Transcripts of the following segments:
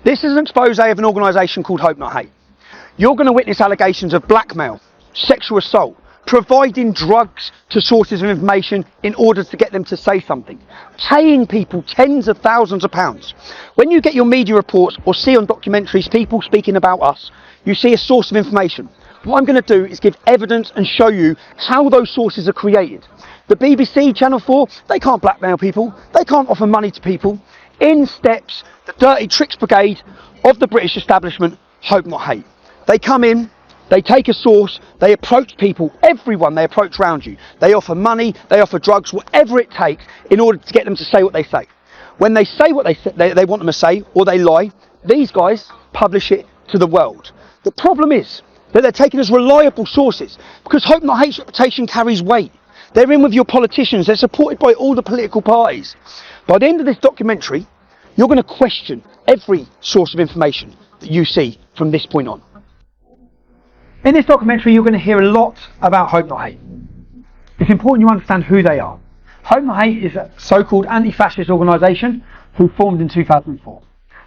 This is an expose of an organisation called Hope Not Hate. You're going to witness allegations of blackmail, sexual assault, providing drugs to sources of information in order to get them to say something, paying people tens of thousands of pounds. When you get your media reports or see on documentaries people speaking about us, you see a source of information. What I'm going to do is give evidence and show you how those sources are created. The BBC, Channel 4, they can't blackmail people, they can't offer money to people. In steps the dirty tricks brigade of the British establishment, Hope Not Hate. They come in, they take a source, they approach people, everyone they approach around you. They offer money, they offer drugs, whatever it takes in order to get them to say what they say. When they say what they want them to say, or they lie, these guys publish it to the world. The problem is that they're taken as reliable sources because Hope Not Hate's reputation carries weight. They're in with your politicians, they're supported by all the political parties. By the end of this documentary, you're going to question every source of information that you see from this point on. In this documentary, you're going to hear a lot about Hope Not Hate. It's important you understand who they are. Hope Not Hate is a so-called anti-fascist organisation who formed in 2004.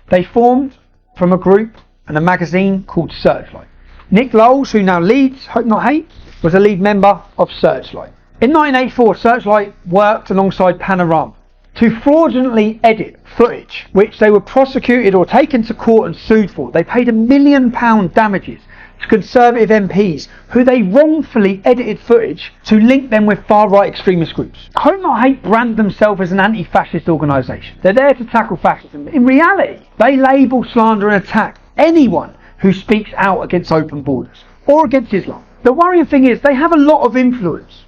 They formed from a group and a magazine called Searchlight. Nick Lowles, who now leads Hope Not Hate, was a lead member of Searchlight. In 1984, Searchlight worked alongside Panorama to fraudulently edit footage which they were prosecuted or taken to court and sued for. They paid £1 million damages to Conservative MPs who they wrongfully edited footage to link them with far-right extremist groups. Hope Not Hate brand themselves as an anti-fascist organisation. They're there to tackle fascism. In reality, they label, slander and attack anyone who speaks out against open borders or against Islam. The worrying thing is they have a lot of influence.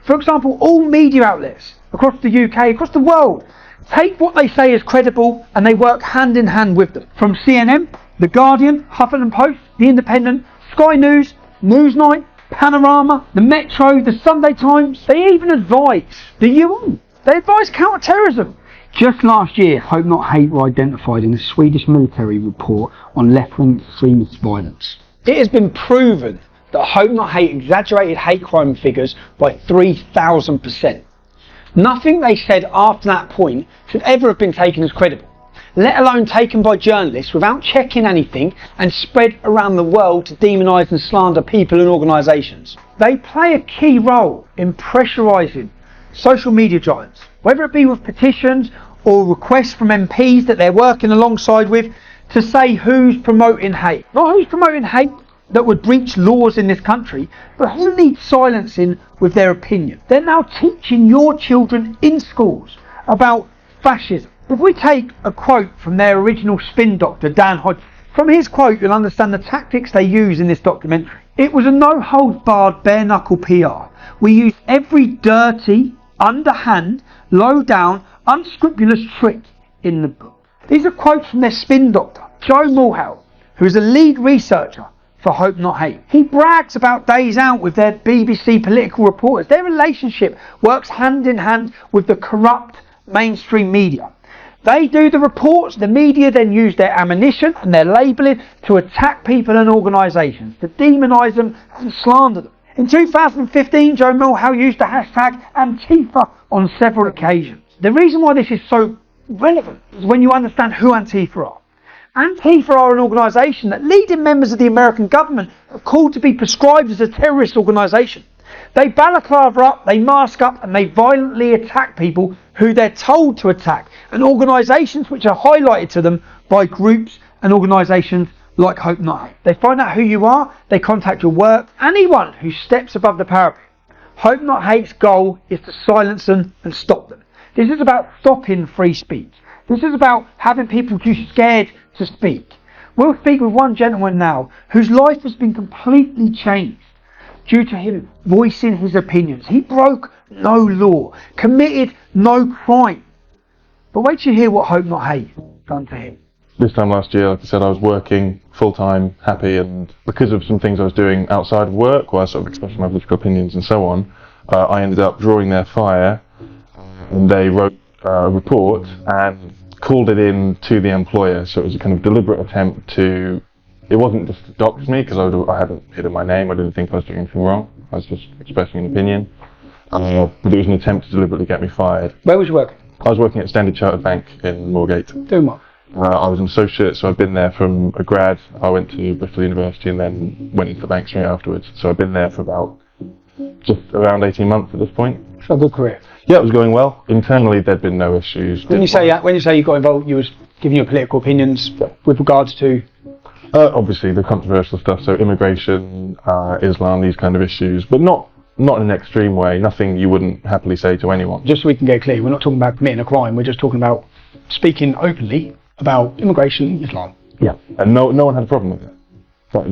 For example, all media outlets across the UK, across the world, take what they say as credible and they work hand in hand with them. From CNN, The Guardian, Huffington Post, The Independent, Sky News, Newsnight, Panorama, the Metro, the Sunday Times. They even advise the UN. They advise counter-terrorism. Just last year, Hope Not Hate were identified in a Swedish military report on left-wing extremist violence. It has been proven that Hope Not Hate exaggerated hate crime figures by 3,000%. Nothing they said after that point should ever have been taken as credible, let alone taken by journalists without checking anything and spread around the world to demonise and slander people and organisations. They play a key role in pressurising social media giants, whether it be with petitions or requests from MPs that they're working alongside with to say who's promoting hate. Not who's promoting hate that would breach laws in this country, but who needs silencing with their opinion. They're now teaching your children in schools about fascism. If we take a quote from their original spin doctor, Dan Hodges, from his quote you'll understand the tactics they use in this documentary. It was a no-holds-barred, bare-knuckle PR. We used every dirty, underhand, low-down, unscrupulous trick in the book. These are quotes from their spin doctor, Joe Mulhall, who is a lead researcher for Hope Not Hate. He brags about days out with their BBC political reporters. Their relationship works hand in hand with the corrupt mainstream media. They do the reports, the media then use their ammunition and their labelling to attack people and organisations, to demonise them and slander them. In 2015, Joe Mulhall used the hashtag Antifa on several occasions. The reason why this is so relevant is when you understand who Antifa are. Antifa are an organisation that leading members of the American government are called to be prescribed as a terrorist organisation. They balaclava up, they mask up and they violently attack people who they're told to attack, and organisations which are highlighted to them by groups and organisations like Hope Not Hate. They find out who you are, they contact your work, anyone who steps above the parapet. Hope Not Hate's goal is to silence them and stop them. This is about stopping free speech. This is about having people too scared to speak. We'll speak with one gentleman now whose life has been completely changed due to him voicing his opinions. He broke no law, committed no crime. But wait till you hear what Hope Not Hate done to him. This time last year, like I said, I was working full-time, happy, and because of some things I was doing outside of work, where I sort of expressing my political opinions and so on, I ended up drawing their fire, and they wrote a report and called it in to the employer. So it was a kind of deliberate attempt to, it wasn't just to dox me, because I hadn't hidden my name, I didn't think I was doing anything wrong, I was just expressing an opinion, but it was an attempt to deliberately get me fired. Where was you working? I was working at Standard Chartered Bank in Moorgate. Doing what? I was an associate, so I've been there from a grad. I went to Bristol University and then went into the bank straight afterwards. So I've been there for about just around 18 months at this point. So a good career. Yeah, it was going well. Internally, there'd been no issues. When you say you got involved, you was giving your political opinions with regards to. Obviously, the controversial stuff, so immigration, Islam, these kind of issues, but not in an extreme way. Nothing you wouldn't happily say to anyone. Just so we can get clear, we're not talking about committing a crime. We're just talking about speaking openly about immigration, Islam. Yeah, and no one had a problem with it.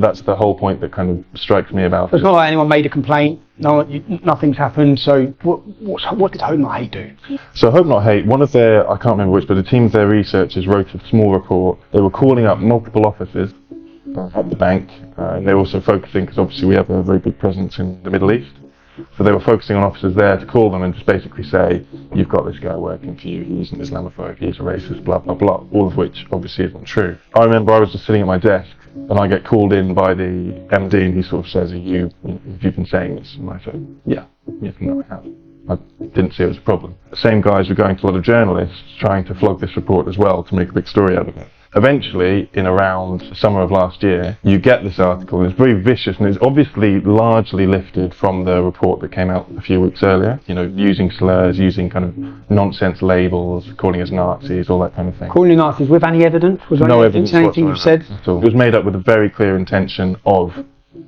That's the whole point that kind of strikes me about it. It's not like anyone made a complaint. No, nothing's happened. So what did Hope Not Hate do? So Hope Not Hate, one of their, I can't remember which, but a team of their researchers wrote a small report. They were calling up multiple offices at the bank, and they were also focusing, because obviously we have a very big presence in the Middle East. So they were focusing on officers there to call them and just basically say, you've got this guy working for you, he's an Islamophobe, he's a racist, blah, blah, blah, all of which obviously isn't true. I remember I was just sitting at my desk and I get called in by the MD and he sort of says, have you been saying this? And I said, yeah, no, I have. I didn't see it as a problem. The same guys were going to a lot of journalists trying to flog this report as well to make a big story out of it. Eventually, in around the summer of last year, you get this article, and it's very vicious, and it's obviously largely lifted from the report that came out a few weeks earlier, using slurs, using kind of nonsense labels, calling us Nazis, all that kind of thing. Calling you Nazis with any evidence? Was there no any evidence anything you said? So it was made up with a very clear intention of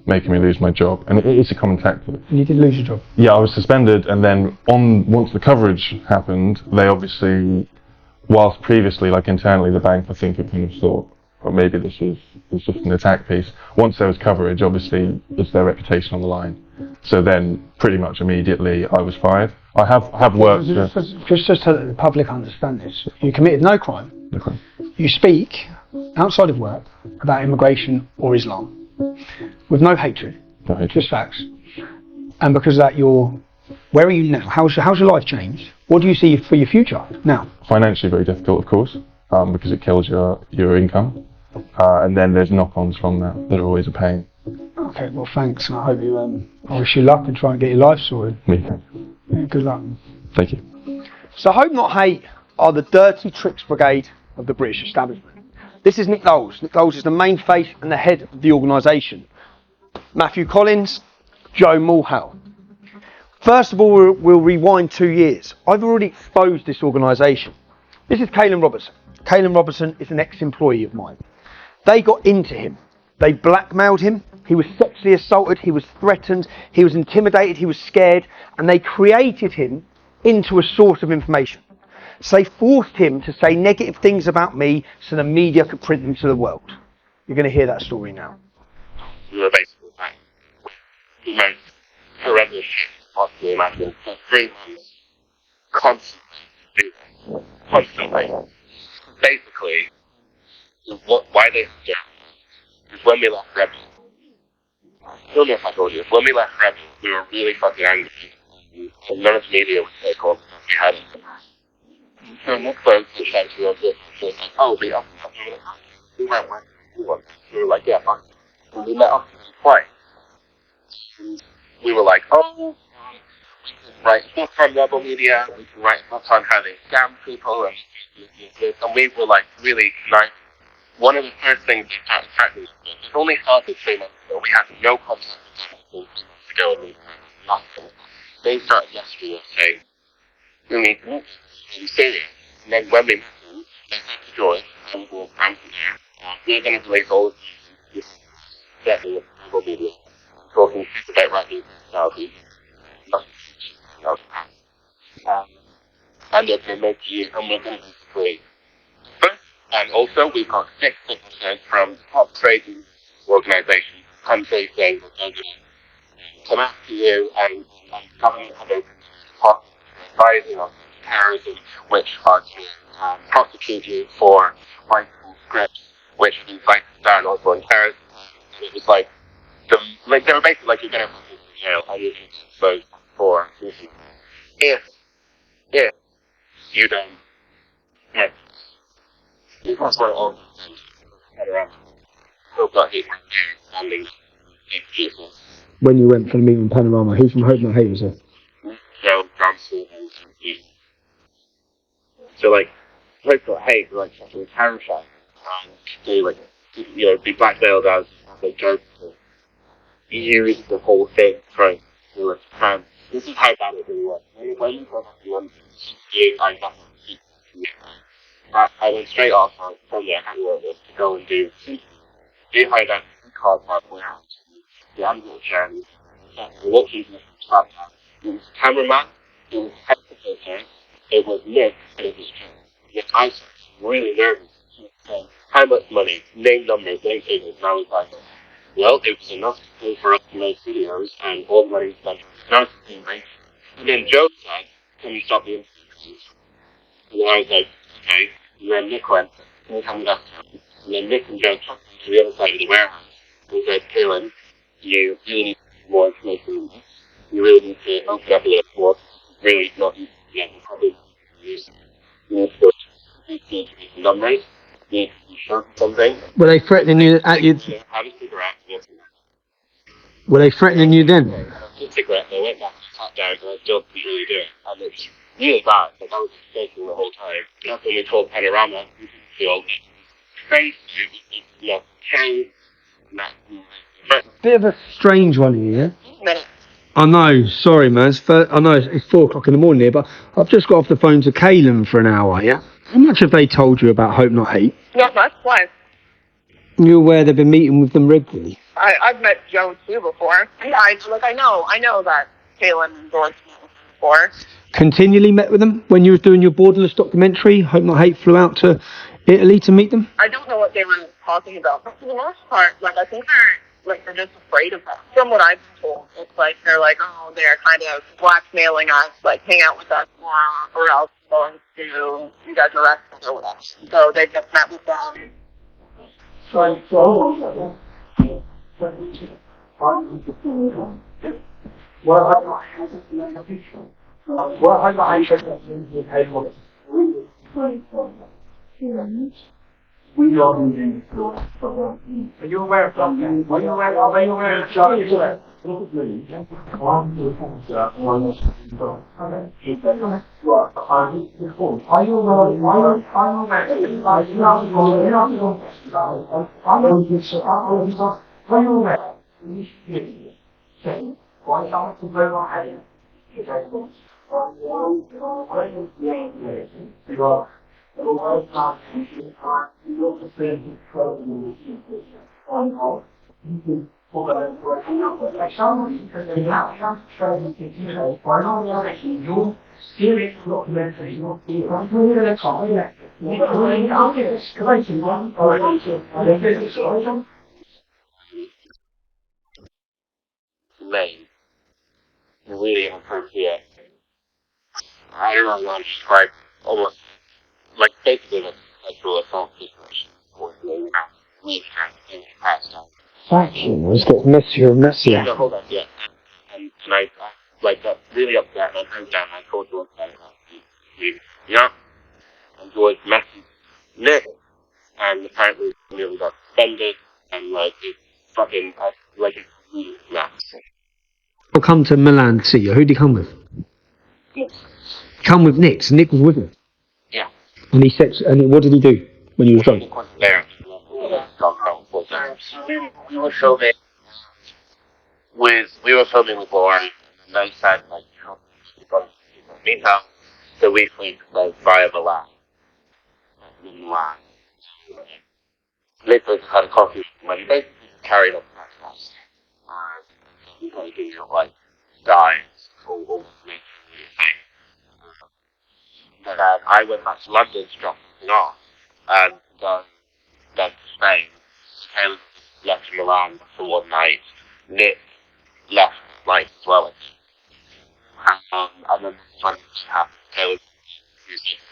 making me lose my job, and it's a common tactic. And you did lose your job? Yeah, I was suspended, and then once the coverage happened, they obviously, whilst previously, like internally, the bank, I think, had kind of thought, well, maybe this is just an attack piece. Once there was coverage, obviously, it's their reputation on the line. So then, pretty much immediately, I was fired. I have worked. Just so that the public understand this, you committed no crime. Okay. You speak outside of work about immigration or Islam with no hatred, No hatred. just facts. And because of that, where are you now? How's your life changed? What do you see for your future now? Financially very difficult, of course, because it kills your income. And then there's knock-ons from that are always a pain. Okay, well thanks, and I hope I wish you luck and try and get your life sorted. Me too. Yeah, good luck. Thank you. So Hope Not Hate are the dirty tricks brigade of the British establishment. This is Nick Knowles. Nick Knowles is the main face and the head of the organisation. Matthew Collins, Joe Mulhall. First of all, we'll rewind 2 years. I've already exposed this organisation. This is Caelan Robertson. Caelan Robertson is an ex-employee of mine. They got into him. They blackmailed him. He was sexually assaulted. He was threatened. He was intimidated. He was scared. And they created him into a source of information. So they forced him to say negative things about me so the media could print them to the world. You're going to hear that story now. We were basically like the most horrendous shit possibly imagined for 3 months, constantly. Basically, why they suggest is when we left Rebel. I don't know if I told you, when we left Rebel, we were really fucking angry. And none of the media would take on we had. So Nick spoke to the Shanty on this, and she was like, oh, we went where we want. We were like, yeah, fine. And we met up twice. And we were like, oh, we can write books on Rebel Media, we can write books on how they scam people, and we were like really nice. One of the first things they started threatening us with, it only started 3 months ago, we had no contact with them 3 months ago, and we had nothing. They started yesterday saying, we need to be serious. And then when we met them, they said to George, and we're from there, we're going to release all of these getting the Rebel Media, talking shit about right personality, and they're going to make you, and we're going to be free. And also, we've got 60% from the top trading organisations, countries saying that they're going to come after you, and government have opened talks advising on terrorism, which are to prosecute you for writing scripts, which incite down on terrorism. And it was like, they were basically like, you're going to put this in jail, and you're going to be exposed for issues. If you don't get that's what all head around. Hope Not Hate right there, standing in Jesus. When you went for the meeting in Panorama, who from Hope Not Hate was there? Joe Johnson and Jesus. So like, Hope Not Hate were like fucking terrified. and they like, be blackmailed as like drugs. Use the whole thing trying to do it. And this is how bad it really was. When you got one, I got I went straight off from there to go and do. They hired out called my warehouse. The animal charity. What he's from it was cameraman, it was technical, it was Nick, and it was Jim. Nick, I was really nervous. How much money? Name numbers, name figures, and I was like, well, it was enough to pay for us to make videos, and all the money spent on right? And then Joe said, can you stop the interviews? And then I was like, okay. And then Nick went, can you come with us? And then Nick and Joe took me to the other side of the warehouse. And said, Kaylin, you really need more information on this. You really need to open up a little more. Really not easy to get. You probably use. You need to go to the numbers. You need to be sure something. Were they threatening you at you? Have a cigarette. Were they threatening you then? Just a cigarette. I went back and sat down and I still didn't really do it. And it was really bad. Like I was shaking the whole time. That's when we told Panorama, the old face, Bit of a strange one here, yeah? I know, sorry man, I know it's 4 o'clock in the morning here, but I've just got off the phone to Kaylin for an hour, yeah? How much have they told you about Hope Not Hate? Not much. Why? You're aware they've been meeting with them regularly? I've met Joe too before. Yeah, I know that Kaylin and George met with him before. Continually met with them? When you were doing your Borderless documentary, Hope Not Hate flew out to Italy to meet them? I don't know what they were talking about, but for the most part, I think they're just afraid of us. From what I've been told, it's they're kind of blackmailing us, hang out with us more, or else going to get arrested or whatever. So they just met with them. Are you aware of that? Are you aware of that? Lame. Really inappropriate. I don't know how to describe almost basically a sexual assault situation. We kind of passed out. Faction, it's getting messier and messier. No, hold on, yeah. And I got really upset, and I turned down, I told George that and George messaged Nick, and apparently nearly got suspended, and it's fucking, it's really nuts. I'll come to Milan to see you. Who'd he come with? Come with Nick, so Nick was with him. Yeah. And he said, and what did he do when he was drunk? There. We were filming with Lauren, and they said, meantime, so we flew via Milan. Literally had a coffee when they basically carried up the house. You kind of give you dies or but I went back to London to drop something off, and then to Spain. Taylor left Milan for one night. Nick left night as well. And then when Taylor was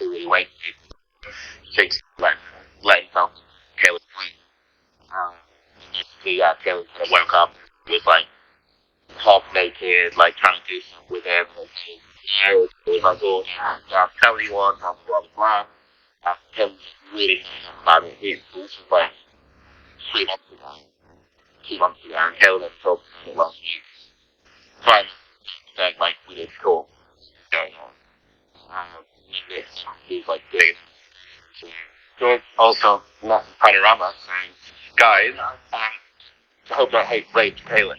really wasted, Chase let himself Taylor sleep. Taylor kind of woke up, was half naked, trying to do stuff with him. It was oh, I'll tell you one, blah blah blah. Him really about it. He was just 3 months ago, 2 months ago, and Taylor never told me last week. But then we did talk going on. He's doing. So George also massive panorama saying, guys, I hope not hate raped Palin.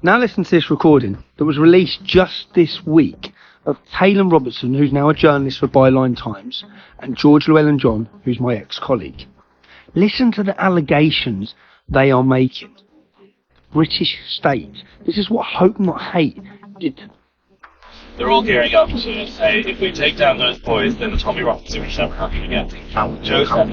Now listen to this recording that was released just this week of Taylor Robertson, who's now a journalist for Byline Times, and George Llewellyn-John, who's my ex-colleague. Listen to the allegations they are making. British state. This is what Hope Not Hate did. They're all gearing up to say, if we take down those boys, then the Tommy Robinson will never happen again. Joe said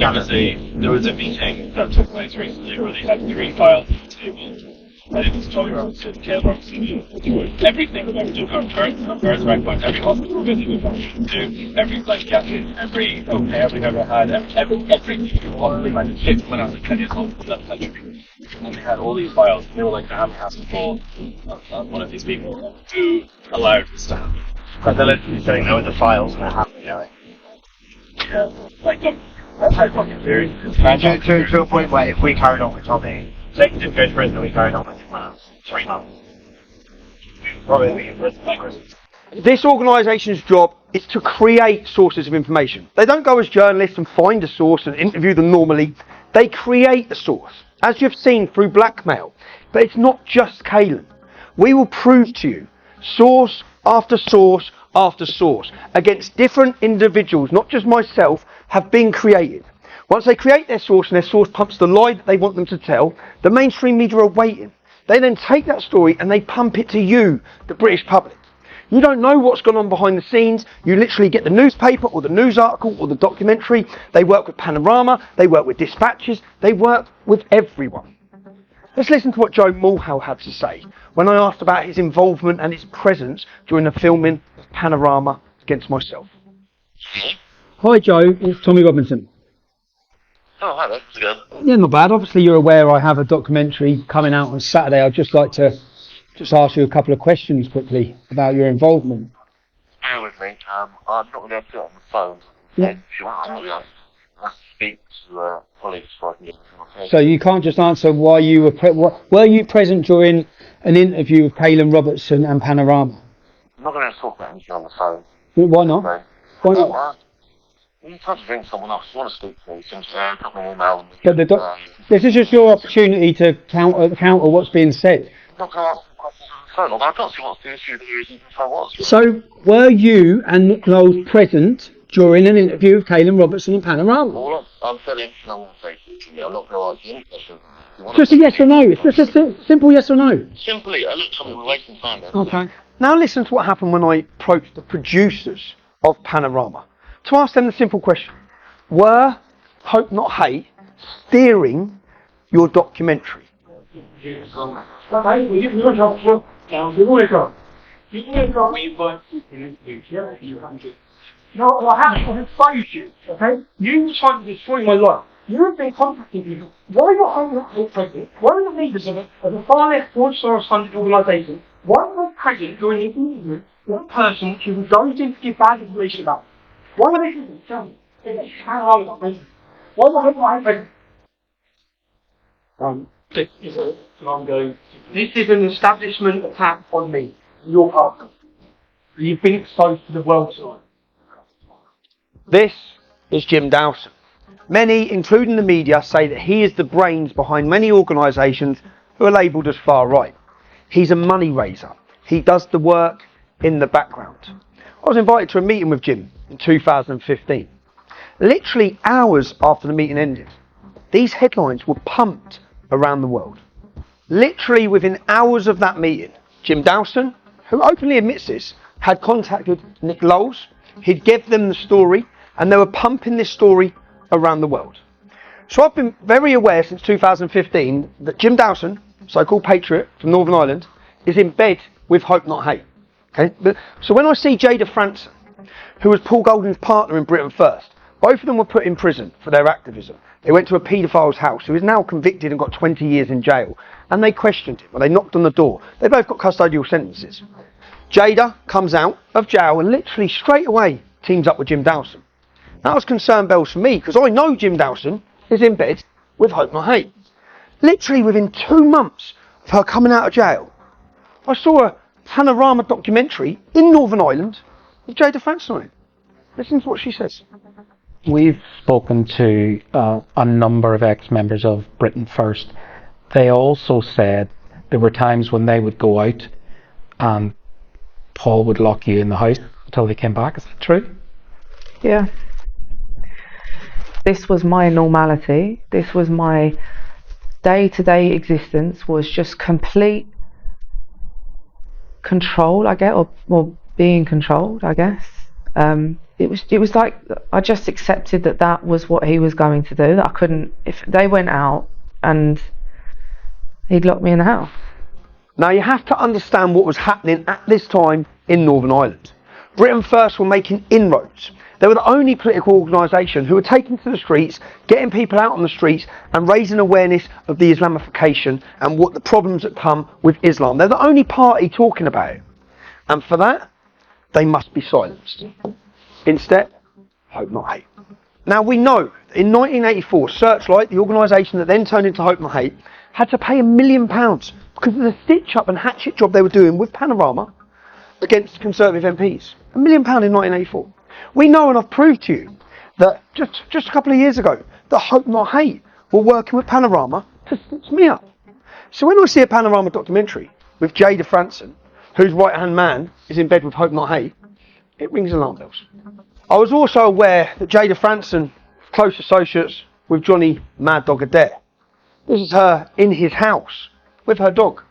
there was a meeting that took place recently where they had 3 files on the table. And it was Tommy Robinson, Caleb Robinson, everything we've ever done, our birth record, every hospital visit we've ever been to, every flight captain, every okay we've ever had, everything we've probably had to fix when I was 10 years old in that country. And they had all these files, and they were like, the hammer has to fall on one of these people who allowed this to happen. But they're literally saying there were the files and it happened, Yeah, like, that's how fucking serious it is. To a point where if we carried on with Tommy, say he didn't go to prison and we carried on with him for 3 months, probably be in prison for Christmas. This organisation's job is to create sources of information. They don't go as journalists and find a source and interview them normally. They create the source, as you've seen through blackmail. But it's not just Caitlin. We will prove to you source after source after source against different individuals, not just myself, have been created. Once they create their source and their source pumps the lie that they want them to tell, the mainstream media are waiting. They then take that story and they pump it to you, the British public. You don't know what's gone on behind the scenes. You literally get the newspaper or the news article or the documentary. They work with Panorama. They work with Dispatches. They work with everyone. Let's listen to what Joe Mulhall had to say when I asked about his involvement and his presence during the filming of Panorama Against Myself. Hi Joe, it's Tommy Robinson. Oh, hi, that's good. Yeah, not bad. Obviously you're aware I have a documentary coming out on Saturday. I'd just like to ask you a couple of questions quickly about your involvement. Bear with me. I'm not going to be able to do it on the phone. Yeah. If you want, I'll have to speak to colleagues before I can get it. So you can't just answer why you were you present during an interview with Palin Robertson and Panorama? I'm not going to talk about anything on the phone. Why not? So, Why not? you try to ring someone else. You want to speak to me, since drop me an email. But this is just your opportunity to counter what's being said. I'm not going to answer questions on the phone, although I can't see what's the issue there is if I was. So were you and Nick Knowles present during an interview with Palin Robertson and Panorama? Well, I'm fairly interested in what I'm saying. I'm not going to argue any questions. Just a yes or no. It's just a simple yes or no. Simply, look, something we're wasting time there. Okay. Now listen to what happened when I approached the producers of Panorama to ask them the simple question. Were Hope Not Hate steering your documentary? No, what happened? I exposed you, okay? You tried to destroy my life. You have been contacting people. Why not Hope Not Hate president? Why are the leaders of a far left George Soros funded organisation? Why were they present during the interview with a person which you don't think to give bad information about? Why were they present? Tell me. How long was it? Why were Hope Not Hate present? This is an establishment attack on me, your partner. You've been exposed to the world side. This is Jim Dawson. Many, including the media, say that he is the brains behind many organisations who are labelled as far right. He's a money raiser. He does the work in the background. I was invited to a meeting with Jim in 2015. Literally hours after the meeting ended, these headlines were pumped around the world. Literally within hours of that meeting, Jim Dawson, who openly admits this, had contacted Nick Knowles. He'd give them the story, and they were pumping this story around the world. So I've been very aware since 2015 that Jim Dawson, so-called patriot from Northern Ireland, is in bed with Hope Not Hate. Okay? So when I see Jada Franson, who was Paul Golding's partner in Britain First, both of them were put in prison for their activism. They went to a paedophile's house who is now convicted and got 20 years in jail. And they questioned him, or they knocked on the door. They both got custodial sentences. Jada comes out of jail and literally straight away teams up with Jim Dawson. That was concern bells for me, because I know Jim Dawson is in bed with Hope Not Hate. Literally within 2 months of her coming out of jail, I saw a Panorama documentary in Northern Ireland with Jada Franson on it. Listen to what she says. We've spoken to a number of ex-members of Britain First. They also said there were times when they would go out and Paul would lock you in the house until they came back. Is that true? Yeah. This was my normality. This was my day-to-day existence, was just complete control, I guess, or being controlled, I guess. It was like I just accepted that was what he was going to do. That I couldn't, if they went out and he'd lock me in the house. Now you have to understand what was happening at this time in Northern Ireland. Britain First were making inroads. They were the only political organisation who were taking to the streets, getting people out on the streets and raising awareness of the Islamification and what the problems that come with Islam. They're the only party talking about it. And for that, they must be silenced. Instead, Hope Not Hate. Now we know that in 1984, Searchlight, the organisation that then turned into Hope Not Hate, had to pay £1 million because of the stitch-up and hatchet job they were doing with Panorama against Conservative MPs. £1 million in 1984. We know, and I've proved to you, that just a couple of years ago, that Hope Not Hate were working with Panorama to stitch me up. So when I see a Panorama documentary with Jada Franson, whose right-hand man is in bed with Hope Not Hate, it rings alarm bells. I was also aware that Jada Franson, close associates with Johnny Mad Dog Adair. This is her in his house with her dog.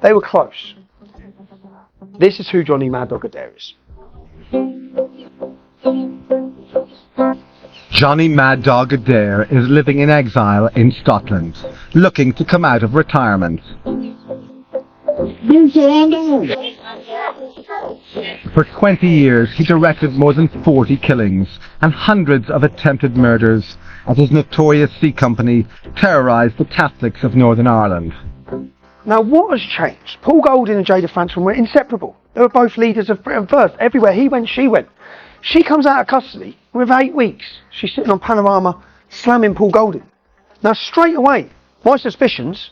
They were close. This is who Johnny Mad Dog Adair is. Johnny Mad Dog Adair is living in exile in Scotland, looking to come out of retirement. For 20 years, he directed more than 40 killings and hundreds of attempted murders as his notorious C Company terrorised the Catholics of Northern Ireland. Now what has changed? Paul Golding and Jada Franson were inseparable. They were both leaders of Britain First. Everywhere he went, she went. She comes out of custody, and within 8 weeks, she's sitting on Panorama slamming Paul Golding. Now straight away, my suspicions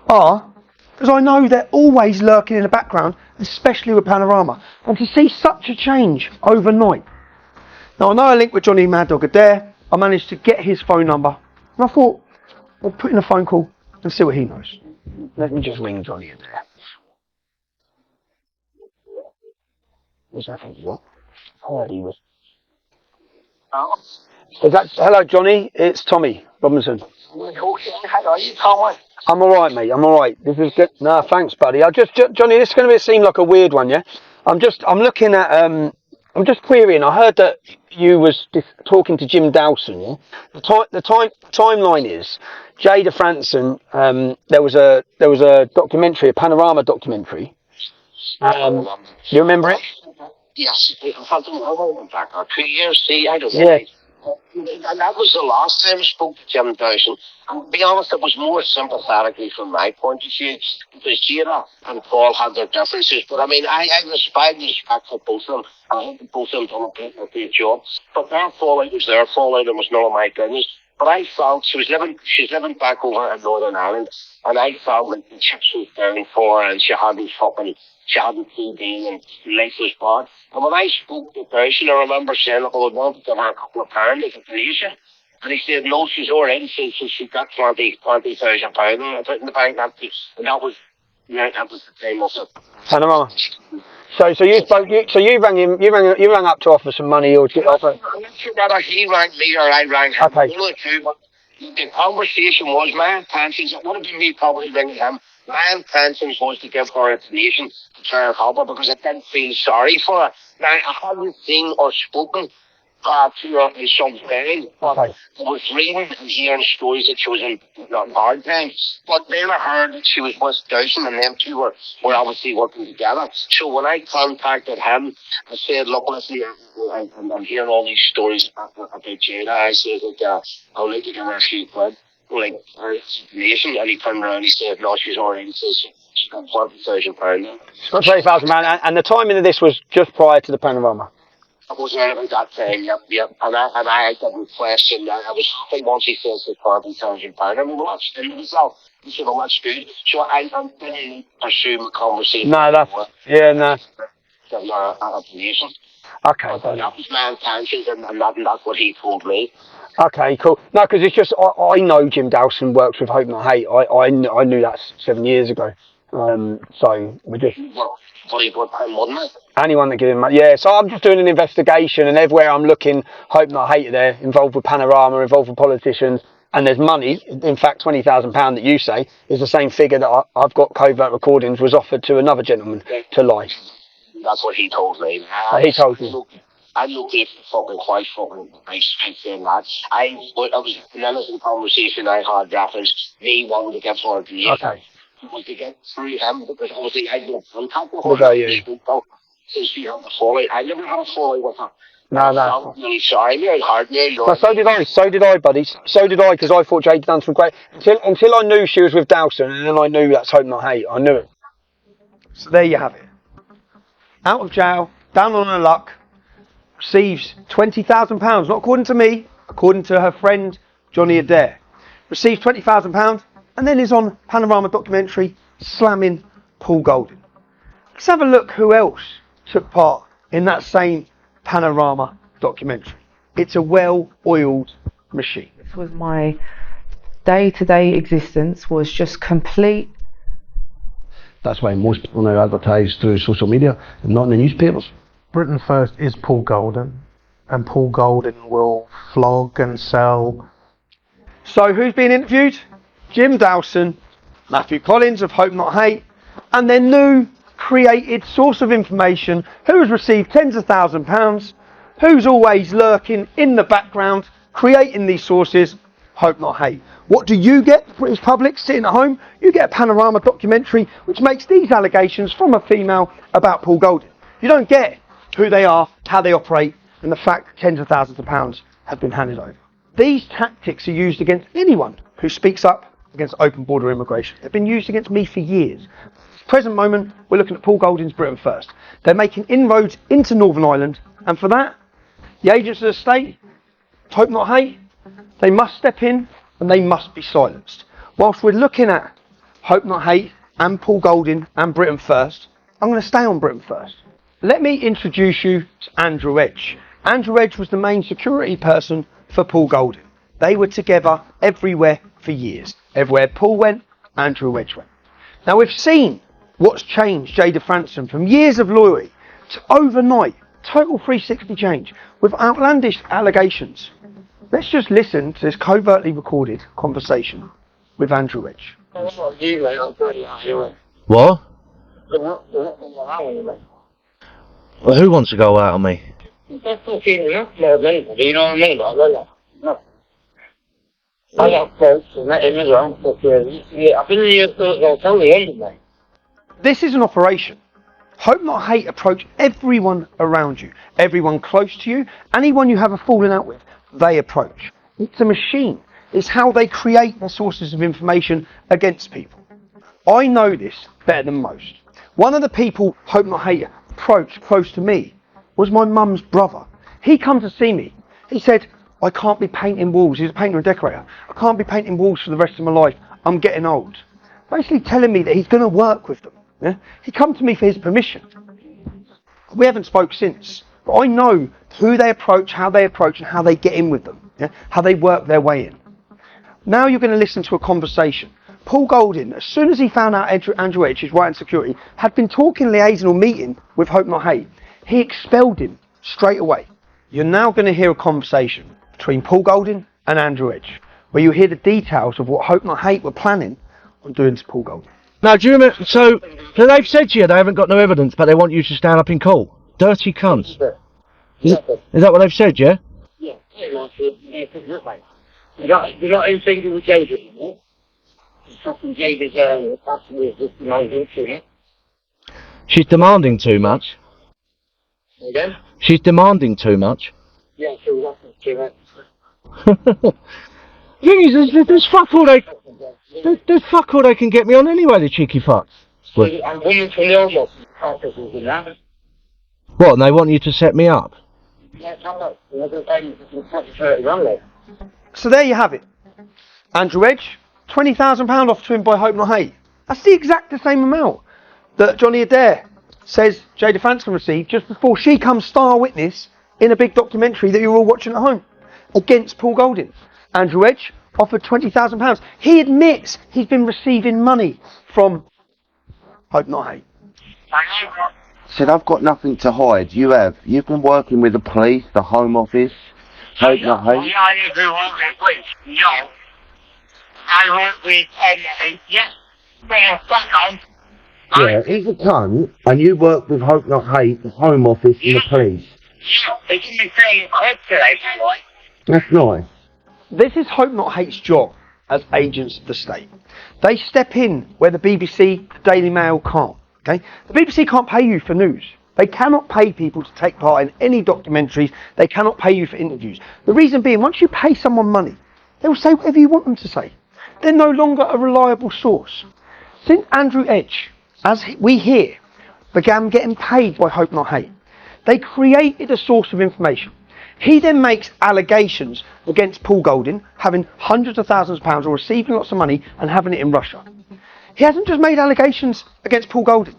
are, because I know they're always lurking in the background, especially with Panorama, and to see such a change overnight. Now I know I linked with Johnny Mad Dog Adair. I managed to get his phone number, and I thought, I'll put in a phone call and see what he knows. Let me just ring Johnny Adair. Was that what? I heard he was. Is that, hello Johnny, it's Tommy Robinson. How are you, Tommy? I'm alright mate, I'm alright. This is good. No, thanks buddy. Johnny, this is going to seem like a weird one, yeah? I'm looking at, I'm just querying. I heard that you was talking to Jim Dawson, yeah? The timeline is, Jada Franson, there was a documentary, a Panorama documentary. You remember it? Yes, I don't know, back 2 years, see, I don't know. Yeah. And that was the last time I spoke to Jim Dawson. And to be honest, it was more sympathetically from my point of view, because Jada and Paul had their differences. But I mean, I respect for both of them. I think both of them done a good job. But their fallout was their fallout, and was none of my business. But I felt she's living back over in Northern Ireland, and I felt like the chips was down for her, and she hadn't TD, and life was bad. And when I spoke to Dawson, I remember saying, look, I would want to give her a couple of pounds as a Tunisia. And he said, no, she's already, she got £20,000 and I put in the bank. And that was the time of it. Panorama. So you rang up to offer some money or to offer. I'm not sure whether he rang me or I rang him. Okay. One of the two, but the conversation was my intentions. It would have been me probably ringing him. My intentions was to give her a donation to try and help her because I didn't feel sorry for her. Now, I hadn't seen or spoken to her in some time, but I was reading and hearing stories that she was in hard times. But then I heard that she was with Dawson and them two were obviously working together. So when I contacted him, I said, look, listen, I'm hearing all these stories about Jada. I said, I'll need to give her a few quid. Like, nation, and he turned around and he said, no, she's already, she's got £20,000. She's got £20,000, and the timing of this was just prior to the Panorama. I was around about that time, yep. And I didn't question that. I was happy once he says the £20,000. I mean, well, that's in itself. You said, well, that's good. So I didn't pursue the conversation. No, I'm not a position. Okay. But that was my intentions, and that's what he told me. Okay, cool. No, because it's just I know Jim Dawson works with Hope Not Hate. I knew that 7 years ago. So we just Well, what time wasn't it? anyone that give him money. Yeah. So I'm just doing an investigation, and everywhere I'm looking, Hope Not Hate are there, involved with Panorama, involved with politicians, and there's money. In fact, £20,000 that you say is the same figure that I've got covert recordings was offered to another gentleman to lie. That's what he told me. He told you. I looked at fucking quite fucking nice saying that. I was an innocent conversation I had referenced me wanting to get for the Okay. was to get through him because obviously I don't contact with What about you? So she had a fallout. I never had a fallout with her. No. I'm really sorry, me and hard me. Well, so did I, buddy. So did I, because I thought Jade done some great. Until I knew she was with Dawson, and then I knew that's Hope Not Hate. I knew it. So there you have it. Out of jail, down on her luck, receives £20,000. Not according to me, according to her friend Johnny Adair. Receives £20,000, and then is on Panorama documentary slamming Paul Golding. Let's have a look who else took part in that same Panorama documentary. It's a well-oiled machine. This was my day-to-day existence, was just complete. That's why most people now advertise through social media and not in the newspapers. Britain First is Paul Golding, and Paul Golding will flog and sell. So who's been interviewed? Jim Dawson, Matthew Collins of Hope Not Hate, and their new created source of information who has received tens of £1,000s, who's always lurking in the background, creating these sources, Hope Not Hate. What do you get, the British public, sitting at home? You get a Panorama documentary which makes these allegations from a female about Paul Golding. You don't get who they are, how they operate, and the fact that tens of thousands of pounds have been handed over. These tactics are used against anyone who speaks up against open border immigration. They've been used against me for years. Present moment, we're looking at Paul Golding's Britain First. They're making inroads into Northern Ireland, and for that, the agents of the state, Hope Not Hate, they must step in and they must be silenced. Whilst we're looking at Hope Not Hate and Paul Golding and Britain First, I'm going to stay on Britain First. Let me introduce you to Andrew Edge. Andrew Edge was the main security person for Paul Golding. They were together everywhere for years. Everywhere Paul went, Andrew Edge went. Now we've seen what's changed Jada Franson from years of loyalty to overnight, total 360 change with outlandish allegations. Let's just listen to this covertly recorded conversation with Andrew Edge. What? Well, who wants to go out on me? You know what I mean? No. I got folks and that immigrant I've been here till the end of me. This is an operation. Hope Not Hate approach everyone around you, everyone close to you, anyone you have a falling out with, they approach. It's a machine. It's how they create their sources of information against people. I know this better than most. One of the people Hope Not Hate approached close to me was my mum's brother. He come to see me. He said, I can't be painting walls. He's a painter and decorator. I can't be painting walls for the rest of my life. I'm getting old. Basically telling me that he's going to work with them. Yeah? He come to me for his permission. We haven't spoke since. But I know who they approach, how they approach, and how they get in with them. Yeah? How they work their way in. Now you're going to listen to a conversation. Paul Golding, as soon as he found out Andrew Edge, his right-hand security, had been talking, liaising or meeting with Hope Not Hate, he expelled him straight away. You're now going to hear a conversation between Paul Golding and Andrew Edge, where you hear the details of what Hope Not Hate were planning on doing to Paul Golding. Now, do you remember? So they've said to you they haven't got no evidence, but they want you to stand up in court. Dirty cunts. Is that what they've said? Yeah. Yeah. You got anything to do with Jada? Something Jada's possibly just demanding to you. She's demanding too much. Again? She's demanding too much. Yeah, sure, that's too much. The thing is, there's fuck all there's fuck all they can get me on anyway, the cheeky fucks. So I'm willing to know what processes in that. What, and they want you to set me up? Yeah, come on. Another time, it's 30 wrong there. So there you have it. Andrew Edge, £20,000 offered to him by Hope Not Hate. That's the exact same amount that Johnny Adair says Jada Franston received just before she comes star witness in a big documentary that you're all watching at home against Paul Golding. Andrew Edge offered £20,000. He admits he's been receiving money from Hope Not Hate. Said, I've got nothing to hide. You have. You've been working with the police, the Home Office, Hope Not Hate. Yeah, I do work with police. No. I work with NA. Yes. They're back on. Yeah, he's a cunt, and you work with Hope Not Hate, the Home Office, and the police. Yeah, they give me fairly quick today, boy. That's nice. This is Hope Not Hate's job as agents of the state. They step in where the BBC, the Daily Mail can't. Okay? The BBC can't pay you for news. They cannot pay people to take part in any documentaries. They cannot pay you for interviews. The reason being, once you pay someone money, they will say whatever you want them to say. They're no longer a reliable source. Since Andrew Edge, as we hear, began getting paid by Hope Not Hate, they created a source of information. He then makes allegations against Paul Golding, having hundreds of thousands of pounds or receiving lots of money and having it in Russia. He hasn't just made allegations against Paul Golding.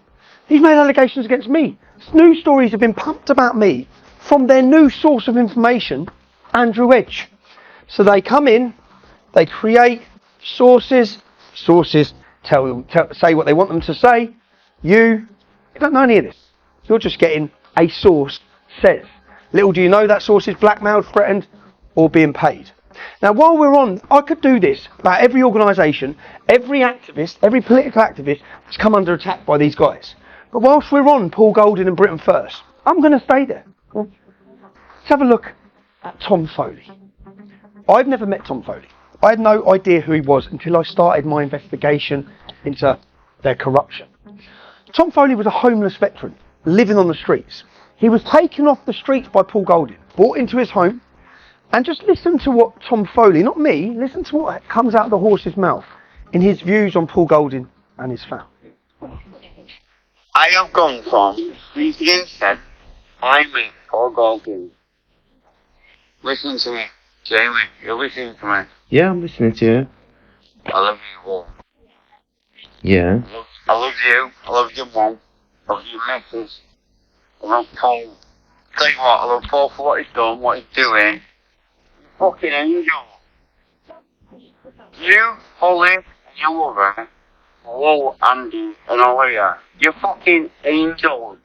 He's made allegations against me. News stories have been pumped about me from their new source of information, Andrew Edge. So they come in, they create sources say what they want them to say. You don't know any of this. You're just getting a source says. Little do you know that source is blackmailed, threatened, or being paid. Now, while we're on, I could do this about every organisation, every activist, every political activist that's come under attack by these guys. But whilst we're on Paul Golding and Britain First, I'm going to stay there. Let's have a look at Tom Foley. I've never met Tom Foley. I had no idea who he was until I started my investigation into their corruption. Tom Foley was a homeless veteran living on the streets. He was taken off the streets by Paul Golding, brought into his home, and just listen to what Tom Foley, not me, listen to what comes out of the horse's mouth in his views on Paul Golding and his family. I have gone from speaking said, I mean Paul Golding. Listen to me, Jamie, you're listening to me. Yeah, I'm listening to you. I love you all. Yeah. I love you, I love your mum, I love your missus, I love Paul. Tell you what, I love Paul for what he's done, what he's doing. Fucking angel. You, Holly, and your mother, hello, Andy, and all of you. You're fucking angels.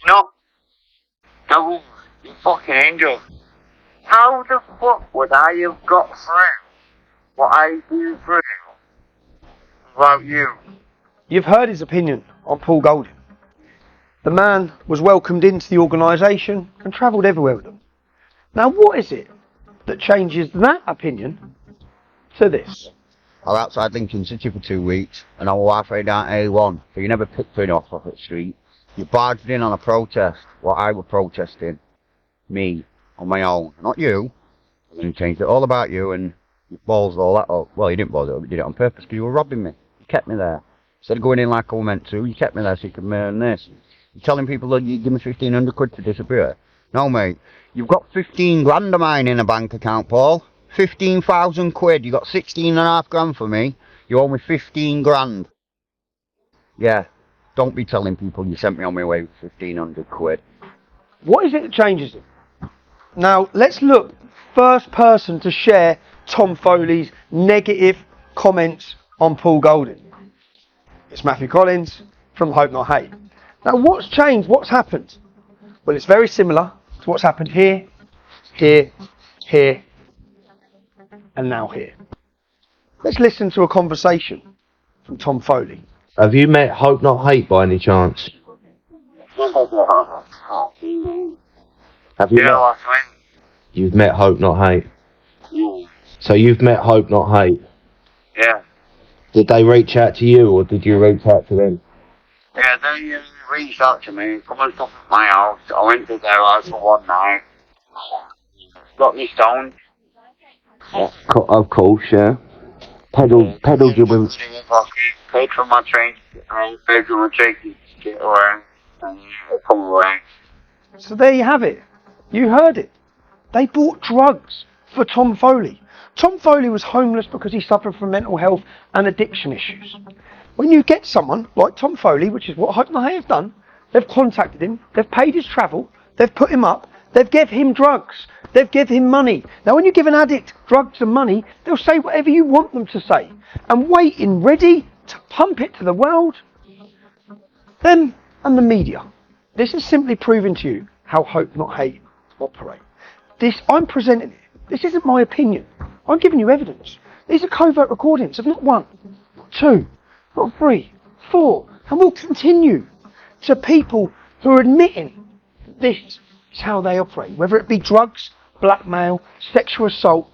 No. No, you fucking angels. How the fuck would I have got through what I've been through without you? You've heard his opinion on Paul Golding. The man was welcomed into the organisation and travelled everywhere with them. Now, what is it that changes that opinion to this? I was outside Lincoln City for 2 weeks, and I was halfway down A1, so you never picked me off the street. You barged in on a protest, what I was protesting. Me, on my own. Not you. And then you changed it all about you, and you balls all that up. Well, you didn't balls it up, you did it on purpose, because you were robbing me. You kept me there. Instead of going in like I was meant to, you kept me there so you could earn this. You're telling people that you give me 1,500 quid to disappear. No, mate. You've got 15 grand of mine in a bank account, Paul. 15,000 quid. You got 16.5 grand for me. You owe me 15 grand. Yeah. Don't be telling people you sent me on my way with 1,500 quid. What is it that changes it? Now, let's look first person to share Tom Foley's negative comments on Paul Golding. It's Matthew Collins from Hope Not Hate. Now, what's changed? What's happened? Well, it's very similar to what's happened here, here, here, and now here. Let's listen to a conversation from Tom Foley. Have you met Hope Not Hate by any chance? Have you met? You've met Hope Not Hate? Yeah. So you've met Hope Not Hate? Yeah. Did they reach out to you, or did you reach out to them? Yeah, they reached out to me, come and stuff at my house. I went to their house for one night. Got me stoned. Of course, yeah. Peddled you with... Paid for my train, paid for my train to get away, and come away. So there you have it. You heard it. They bought drugs for Tom Foley. Tom Foley was homeless because he suffered from mental health and addiction issues. When you get someone like Tom Foley, which is what Hope Not Hate have done, they've contacted him, they've paid his travel, they've put him up, they've give him drugs, they've give him money. Now when you give an addict drugs and money, they'll say whatever you want them to say, and waiting ready to pump it to the world. Them and the media. This is simply proving to you how Hope Not Hate operate. This, I'm presenting it. This isn't my opinion. I'm giving you evidence. These are covert recordings of not 1, not 2, not 3, 4, and will continue to people who are admitting this is how they operate, whether it be drugs, blackmail, sexual assault,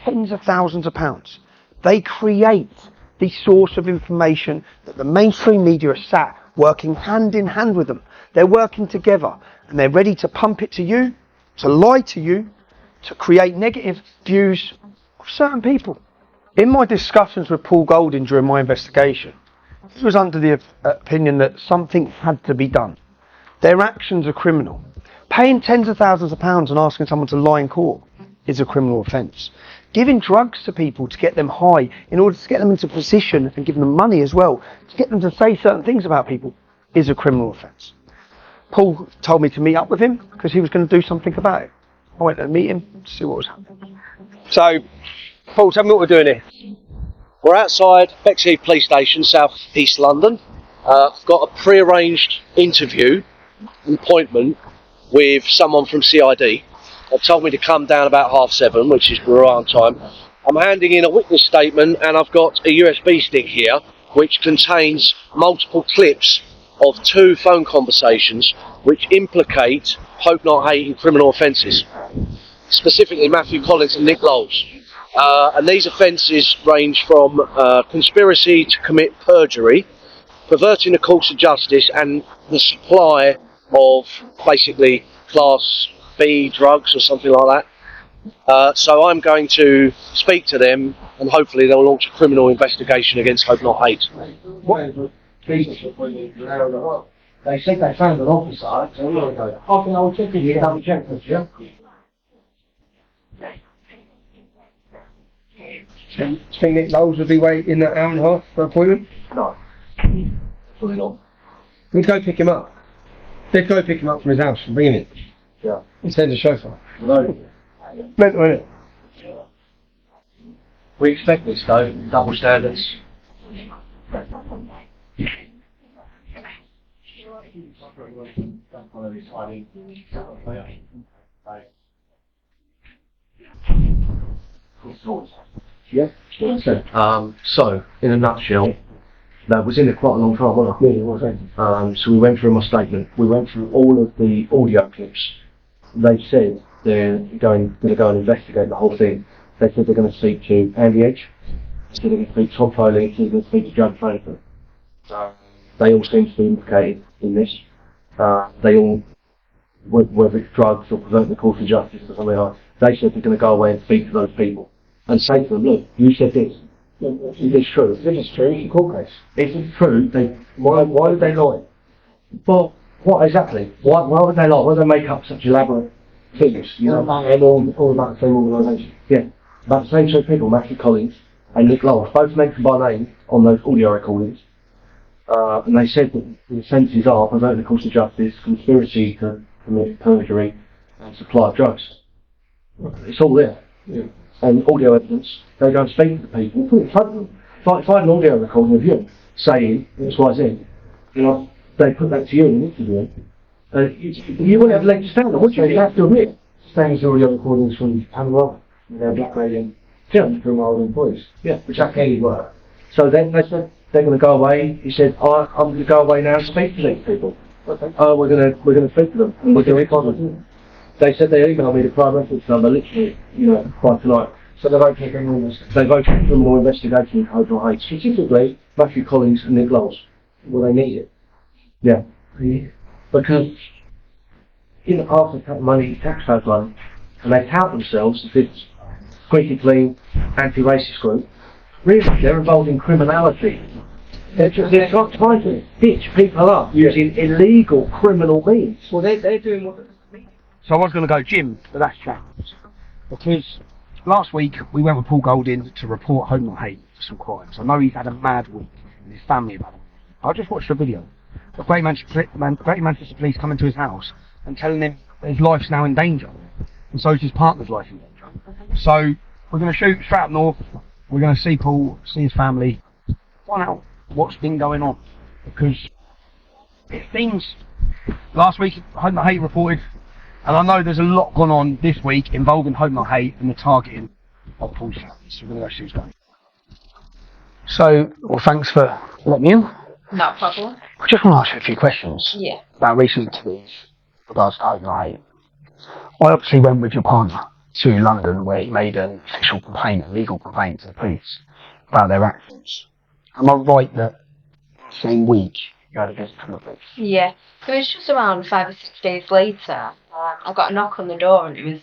tens of thousands of pounds. They create the source of information that the mainstream media are sat working hand in hand with them. They're working together and they're ready to pump it to you, to lie to you, to create negative views of certain people. In my discussions with Paul Golding during my investigation, he was under the opinion that something had to be done. Their actions are criminal. Paying tens of thousands of pounds and asking someone to lie in court is a criminal offence. Giving drugs to people to get them high in order to get them into position and give them money as well, to get them to say certain things about people, is a criminal offence. Paul told me to meet up with him because he was going to do something about it. I went to meet him to see what was happening. So, Paul, tell me what we're doing here. We're outside Bexley Police Station, South East London. I've got a pre-arranged interview, an appointment with someone from CID. They've told me to come down about 7:30, which is Quran time. I'm handing in a witness statement and I've got a USB stick here which contains multiple clips of 2 phone conversations which implicate Hope Not Hate in criminal offences, specifically Matthew Collins and Nick Lowles. And these offences range from conspiracy to commit perjury, perverting the course of justice, and the supply of basically Class B drugs or something like that. So I'm going to speak to them and hopefully they'll launch a criminal investigation against Hope Not Hate. They said they found an officer, so I'm going to go. I think I'll check in here, double check this, yeah? Do you think Nick Lowles will be waiting that hour and a half for an appointment? No. Probably not. Let's go pick him up. Let's go pick him up from his house and bring him in. Yeah. And send a chauffeur. No. Mental, innit? We expect this though, double standards. Yeah. So, in a nutshell, that was in there quite a long time, wasn't it? Yeah, it was. So we went through my statement. We went through all of the audio clips. They said they're going to go and investigate the whole thing. They said they're going to speak to Andy Edge. They said they're going to speak to Tom Foley. They said they're going to speak to Judge Franklin. They all seem to be implicated in this. They all, whether it's drugs or perverting the course of justice or something like that, they said they're going to go away and speak to those people and say to them, look, you said this. Is this true? If it's true, it's a court case. If it's true, why did they lie? Well, what exactly? Why would they lie? Why would they make up such elaborate things? You know, and all about the same organisation. Yeah, about the same 2 people, Matthew Collins and Nick Lowles, both mentioned by name on those audio recordings. And they said that the offences are perverting the course of justice, conspiracy to commit perjury, and supply of drugs. It's all there. Yeah. And audio evidence, they go and speak to the people. If I had an audio recording of you saying X, Y, Z, you know, they put that to you in an interview, you wouldn't have a leg to stand on, would you? You have to admit. Same as audio recordings from Pamela, they're blackmailing from our own employees. Yeah. Which I clearly were. So then they said they're going to go away. He said, I'm going to go away now and speak to these people. Okay. Oh, we're going to speak to them. We're going to respond to them. They said they emailed me the crime reference number literally, by tonight. So they've opened a criminal investigation. They've opened a criminal investigation in Hope Not Hate, specifically Matthew Collins and Nick Lowles. Well, they need it. Yeah. Because in the past they've cut money, taxpayers' money, and they tout themselves as this squeaky clean anti-racist group. Really, they're involved in criminality. They're trying to hitch people up using illegal criminal means. Well, they're doing what. So I was going to go, Jim, but that's changed. Because last week we went with Paul Golding to report Hope Not Hate for some crimes. I know he's had a mad week. with his family about it. I just watched a video of Great Manchester Police coming to his house and telling him that his life's now in danger, and so is his partner's life in danger. So we're going to shoot straight up north. We're going to see Paul, see his family, find out what's been going on, because it seems last week Hope Not Hate reported, and I know there's a lot gone on this week involving Hope Not Hate and the targeting of Paul's family. So we're going to go see what's going on. So, well, thanks for letting me in. No problem. I just want to ask you a few questions Yeah. about recent activities with regards to Hope Not Hate. I obviously went with your partner to London where he made an official complaint, a legal complaint to the police about their actions. Am I right that same week you had a visit from the police? Yeah. It was just around 5 or 6 days later. I got a knock on the door and it was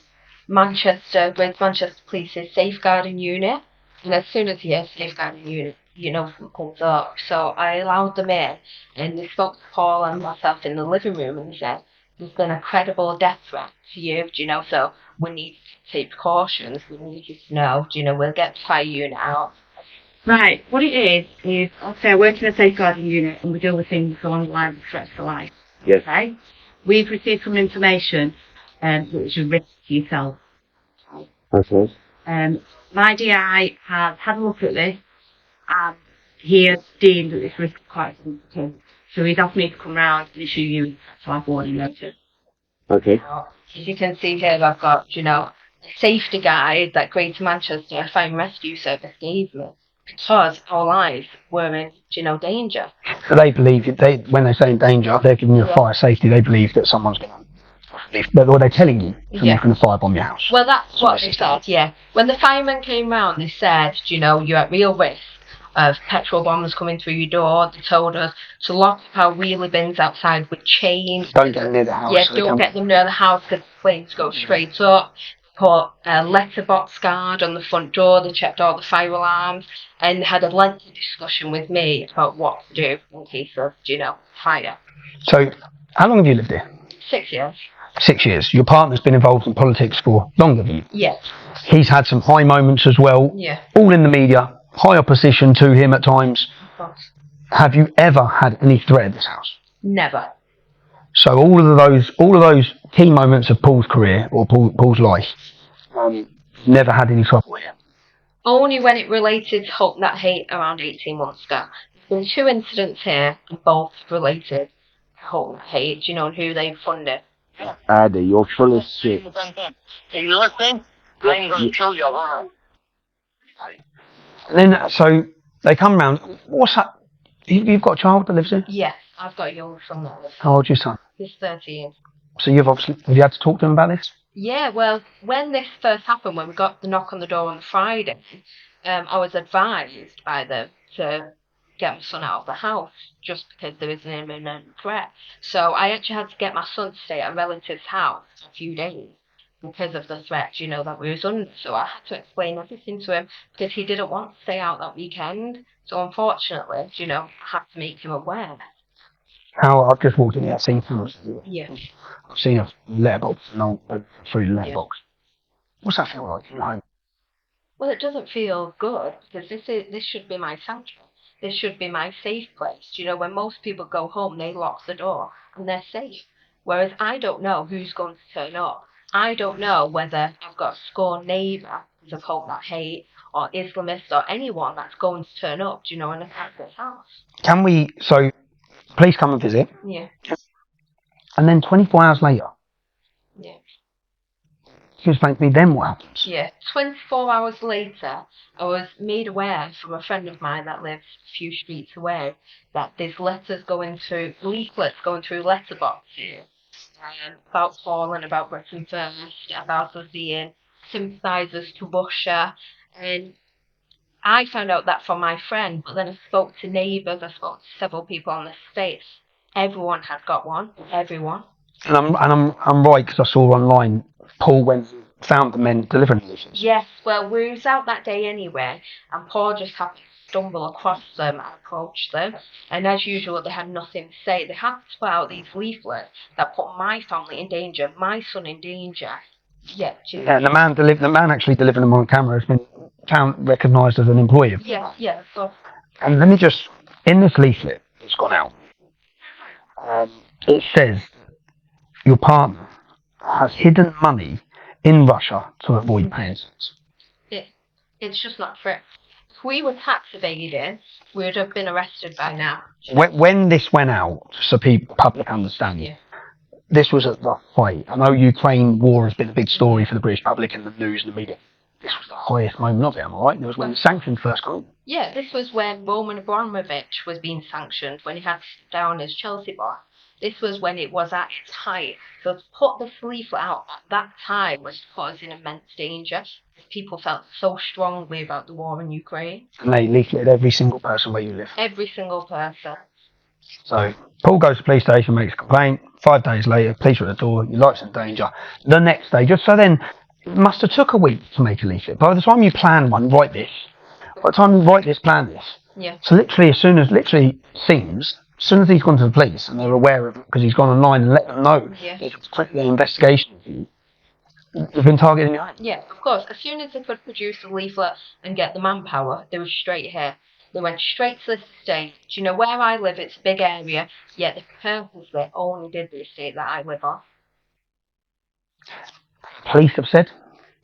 Greater Manchester Police's safeguarding unit. And as soon as you hear safeguarding unit, you know something comes up. So I allowed them in and they spoke to Paul and myself in the living room and said, there's been a credible death threat to you, do you know, so we need to take precautions. We need you to know, do you know, we'll get the fire unit out. Right, what it is obviously I work in a safeguarding unit and we deal with things along the lines of threats to life. Yes. Okay? We've received some information which is risk to yourself. Okay. My DI has had a look at this and he has deemed that this risk is quite sensitive. So he's asked me to come round and issue you a life warning notice. Okay. As you can see here, I've got, you know, a safety guide that Greater Manchester Fire and Rescue Service gave me because our lives were in, you know, danger. So they believe, when they say in danger, they're giving you a fire safety, they believe that someone's going to, or they're telling you someone's going to firebomb your house. Well, that's what they said, yeah. When the firemen came round, they said, you know, you're at real risk of petrol bombs coming through your door. They told us to lock up our wheelie bins outside with chains. Don't get them near the house. Yeah, so they don't can't- get them near the house because the flames go straight up. Put a letterbox guard on the front door. They checked all the fire alarms and had a lengthy discussion with me about what to do in case of, you know, fire. So, how long have you lived here? 6 years. 6 years. Your partner's been involved in politics for longer than you. Yes. He's had some high moments as well. Yeah. All in the media. High opposition to him at times. Have you ever had any threat at this house? Never. So all of those key moments of Paul's career or Paul's life, never had any trouble here. Only when it related to Hope Not Hate around 18 months ago. There's been 2 incidents here, and both related to Hope Not Hate, you know, and who they funded. Addy, you're full of shit. Are you listening? I'm going to kill you. And then, so they come round. What's that? You've got a child that lives here? Yes, I've got a young son that lives. How old's your son? He's 13. So have you had to talk to him about this? Yeah, well, when this first happened, when we got the knock on the door on the Friday, I was advised by them to get my son out of the house just because there was an imminent threat. So I actually had to get my son to stay at a relative's house for a few days because of the threat, you know, that we was under. So I had to explain everything to him because he didn't want to stay out that weekend. So unfortunately, you know, I had to make him aware. How I've just walked in here, I've seen things. Yeah. I've seen a letterbox through the letterbox. What's that feel like in home? Well, it doesn't feel good because this should be my sanctuary. This should be my safe place. You know, when most people go home, they lock the door and they're safe. Whereas I don't know who's going to turn up. I don't know whether I've got a scorned neighbour of Hope Not Hate or Islamists or anyone that's going to turn up, do you know, and attack this house. Can we, so police come and visit, Yeah. and then 24 hours later, Yeah. you explain to me then what happens? Yeah. 24 hours later, I was made aware from a friend of mine that lives a few streets away that there's leaflets going through letterboxes about Paul and about Britain First, about us being sympathisers to Russia. And I found out that from my friend, but then I spoke to neighbours, I spoke to several people on the estate. Everyone had got one. Everyone. And I'm right because I saw online Paul went and found the men delivering the leaflets. Yes, well, we was out that day anyway, and Paul just happened to stumble across them and approach them. And as usual, they had nothing to say. They had to put out these leaflets that put my family in danger, my son in danger. Yeah, Yeah, and the man actually delivered them on camera has been recognised as an employee. Yeah, so. And let me just In this leaflet that's gone out, it says your partner has hidden money in Russia to avoid paying tax. It's just not true. If we were tax evading, we would have been arrested by now. When this went out, so people, public understanding, this was at the height. I know Ukraine war has been a big story for the British public and the news and the media. This was the highest moment of it, am I right? It was when the sanctions first came. Yeah, this was when Roman Abramovich was being sanctioned, when he had to sit down as Chelsea boss. This was when it was at its height. So to put this leaflet out at that time was to put us in immense danger. People felt so strongly about the war in Ukraine. And they leafleted every single person where you live. Every single person. So Paul goes to the police station, makes a complaint. 5 days later, police are at the door. Your life's in danger. The next day, just so then, it must have took a week to make a leaflet. By the time you plan one, write this. By the time you write this, plan this. Yeah. So literally, as soon as he's gone to the police and they're aware of it because he's gone online and let them know their investigation, they've been targeting you. Yeah, of course. As soon as they could produce a leaflet and get the manpower, they were straight here. They went straight to the estate. Do you know where I live? It's a big area. Yet they purposely only did the estate that I live on. Police have said.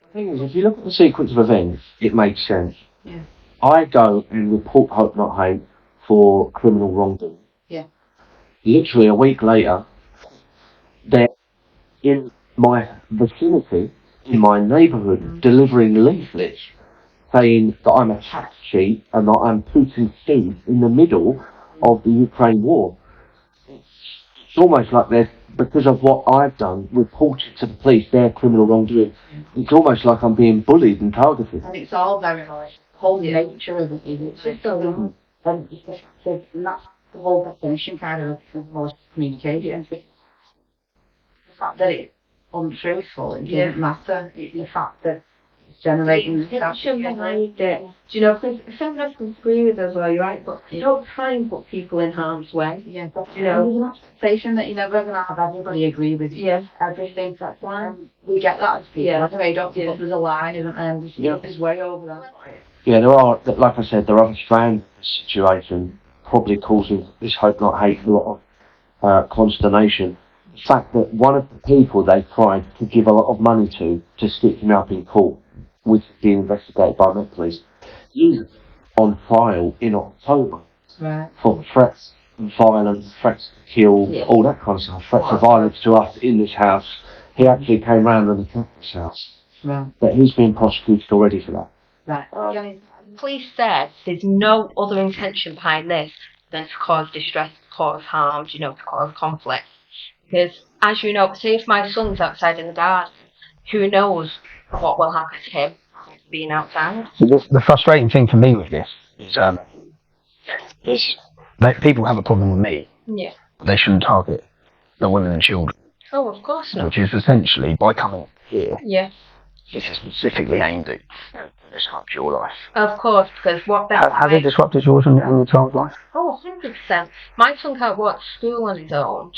The thing is, if you look at the sequence of events, it makes sense. Yeah. I go and report Hope Not Hate for criminal wrongdoing. Yeah. Literally a week later, they're in my vicinity, in my neighbourhood, delivering leaflets saying that I'm a tax cheat and that I'm Putin's seed in the middle of the Ukraine war. It's almost like they're, because of what I've done, reported to the police their criminal wrongdoing. It's almost like I'm being bullied and targeted. And it's all very much the whole nature of it. It's just so wrong. And that's the whole definition kind of most communication. The fact that it's untruthful, it doesn't matter. It's the fact that it's generating the stuff. Do you know, because feminists can agree with us, well, you're right, but you don't try and put people in harm's way. Yeah, you know, there's an expectation that you're never going to have everybody agree with you. Yeah. Everything, that's why we get that as people. Yeah. Anyway, don't think there's a line, isn't there? There's way over that. Yeah, there are, like I said, there are strands of the situation probably causing this Hope Not Hate a lot of consternation. The fact that one of the people they tried to give a lot of money to stick him up in court, which is being investigated by Met Police, is on trial in October for threats and violence, threats to kill, all that kind of stuff, threats of violence to us in this house. He actually came round and attacked this house. But he's been prosecuted already for that. Right. Police said there's no other intention behind this than to cause distress, to cause harm, to cause conflict. Because, as you know, say if my son's outside in the garden, who knows what will happen to him being outside. So the frustrating thing for me with this is that people have a problem with me. Yeah. They shouldn't target the women and children. Oh, of course not. Which is essentially, by coming here, Yeah. this is specifically aimed at disrupt your life. Of course, because what better Has it disrupted yours and your child's life? Oh, 100%. My son can't walk to school on his own,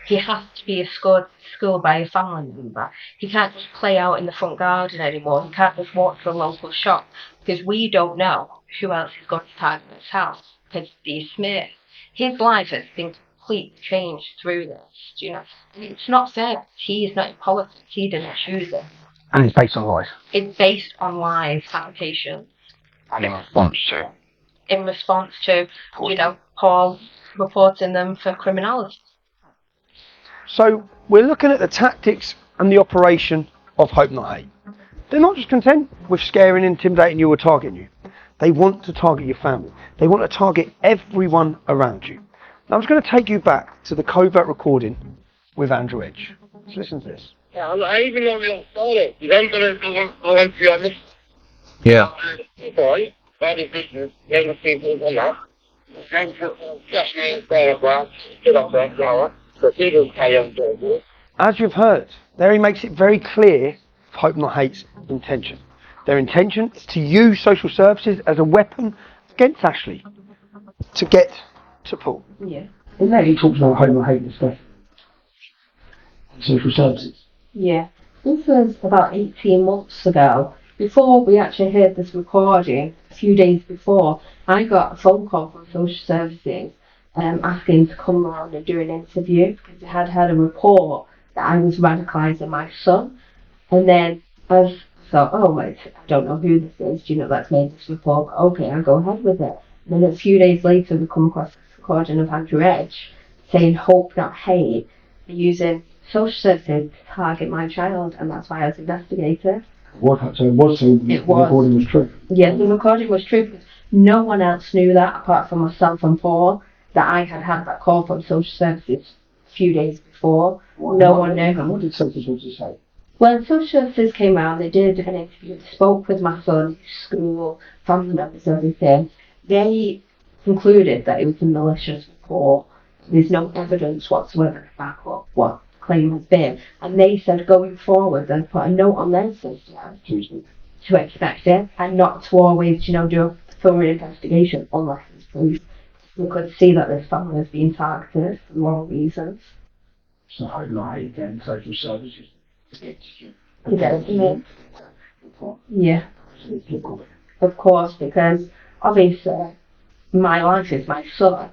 He has to be escorted to school by a family member. He can't just play out in the front garden anymore. He can't just walk to a local shop because we don't know who else is going to target his house because these smears. His life has been completely changed through this, It's not fair. He is not in politics. He didn't choose it. And it's based on lies. It's based on lies, fabrications. And in response to? In response to, Paul reporting them for criminality. So we're looking at the tactics and the operation of Hope Not Hate. They're not just content with scaring, intimidating you or targeting you. They want to target your family. They want to target everyone around you. Now I'm just going to take you back to the covert recording with Andrew Edge. Let's listen to this. Yeah, I even know we don't start it. You don't go into your list. Yeah. Boy, body business, young people and that. Then just me, paragraph, get up there, flower. So he didn't pay them to. As you've heard, there he makes it very clear Hope Not Hate's intention. Their intention is to use social services as a weapon against Ashley to get to Paul. Yeah. Isn't that he talks about Hope Not Hate and stuff? Social services. Yeah. This was about 18 months ago. Before we actually heard this recording, few days before, I got a phone call from social services asking to come around and do an interview because they had had a report that I was radicalising my son. And then I thought, oh, I don't know who this is, do you know, that's made this report, but okay, I'll go ahead with it. And then a few days later, we come across this recording of Andrew Edge saying hope, not hate, using social services to target my child, and that's why I was investigated. The recording was true? Yeah, the recording was true because no one else knew that apart from myself and Paul, that I had had that call from social services a few days before. No one knew. What did social services say? Well, social services came around, they did an interview, they spoke with my son, his school, family members, everything. They concluded that it was a malicious report. There's no evidence whatsoever to back up what the claim has been. And they said going forward, they'd put a note on their system to expect it and not to always, do a thorough investigation unless it's proof. We could see that this family was being targeted for the wrong reasons. So hope not hate again, social services. Yeah. Of course, because obviously my life is my son,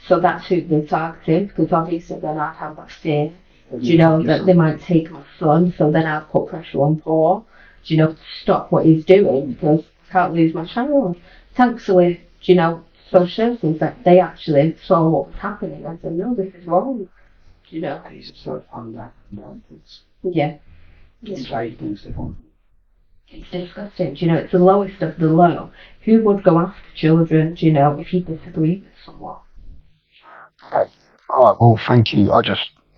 so that's who they targeted, because obviously then I'd have that fear, that they might take my son, so then I'd put pressure on Paul, to stop what he's doing, because I can't lose my child. Thankfully, social services, that they actually saw what was happening and said, no, this is wrong, He's sort of on that. Yeah. It's very things they want. It's disgusting, it's the lowest of the low. Who would go after children, if you disagree with someone? Okay. Alright, well, thank you.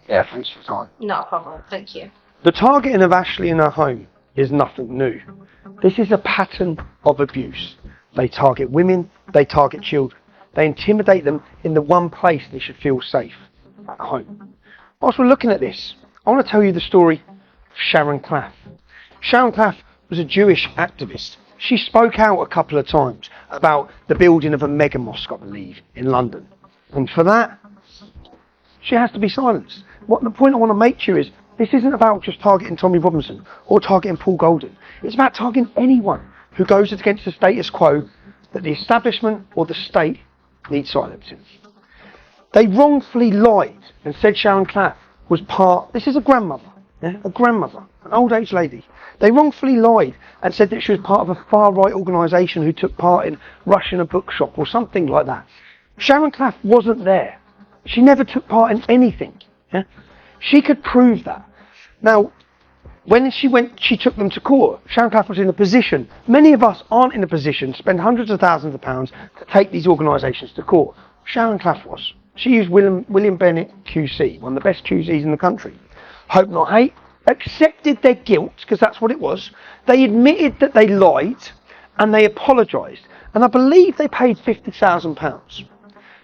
Thanks for your time. Not a problem, thank you. The targeting of Ashley in her home is nothing new. This is a pattern of abuse. They target women, they target children. They intimidate them in the one place they should feel safe, at home. Whilst we're looking at this, I want to tell you the story of Sharon Claff. Sharon Claff was a Jewish activist. She spoke out a couple of times about the building of a mega mosque, I believe, in London. And for that, she has to be silenced. The point I want to make to you is, this isn't about just targeting Tommy Robinson or targeting Paul Golden. It's about targeting anyone who goes against the status quo that the establishment or the state needs silencing. They wrongfully lied and said Sharon Claff was this is a grandmother, an old age lady. They wrongfully lied and said that she was part of a far-right organisation who took part in rushing a bookshop or something like that. Sharon Claff wasn't there. She never took part in anything. Yeah? She could prove that. Now, when she took them to court, Sharon Claff was in a position, many of us aren't in a position to spend hundreds of thousands of pounds to take these organisations to court. Sharon Claff was. She used William Bennett QC, one of the best QCs in the country. Hope Not Hate accepted their guilt, because that's what it was. They admitted that they lied and they apologised. And I believe they paid £50,000.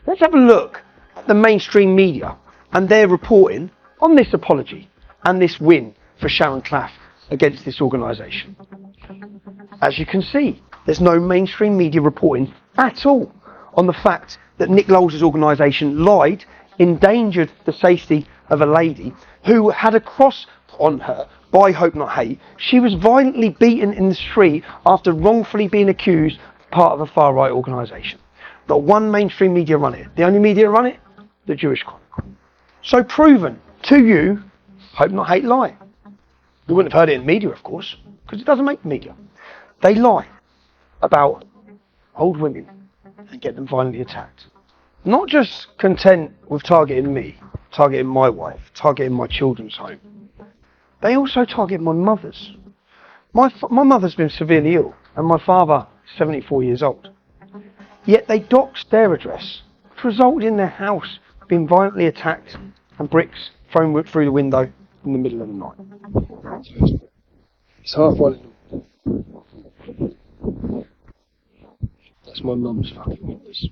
Let's have a look at the mainstream media and their reporting on this apology and this win for Sharon Claff against this organisation. As you can see, there's no mainstream media reporting at all on the fact that Nick Lowell's organisation lied, endangered the safety of a lady who had a cross on her by Hope Not Hate. She was violently beaten in the street after wrongfully being accused of part of a far-right organisation. Not one mainstream media run it. The only media run it, the Jewish Chronicle. So proven to you, Hope Not Hate lie. You wouldn't have heard it in media, of course, because it doesn't make the media. They lie about old women and get them violently attacked. Not just content with targeting me, targeting my wife, targeting my children's home. They also target my mother's. My mother's been severely ill, and my father, 74 years old. Yet they doxed their address, which resulted in their house being violently attacked and bricks thrown through the window in the middle of the night. It's half-one. That's my mum's fucking witness.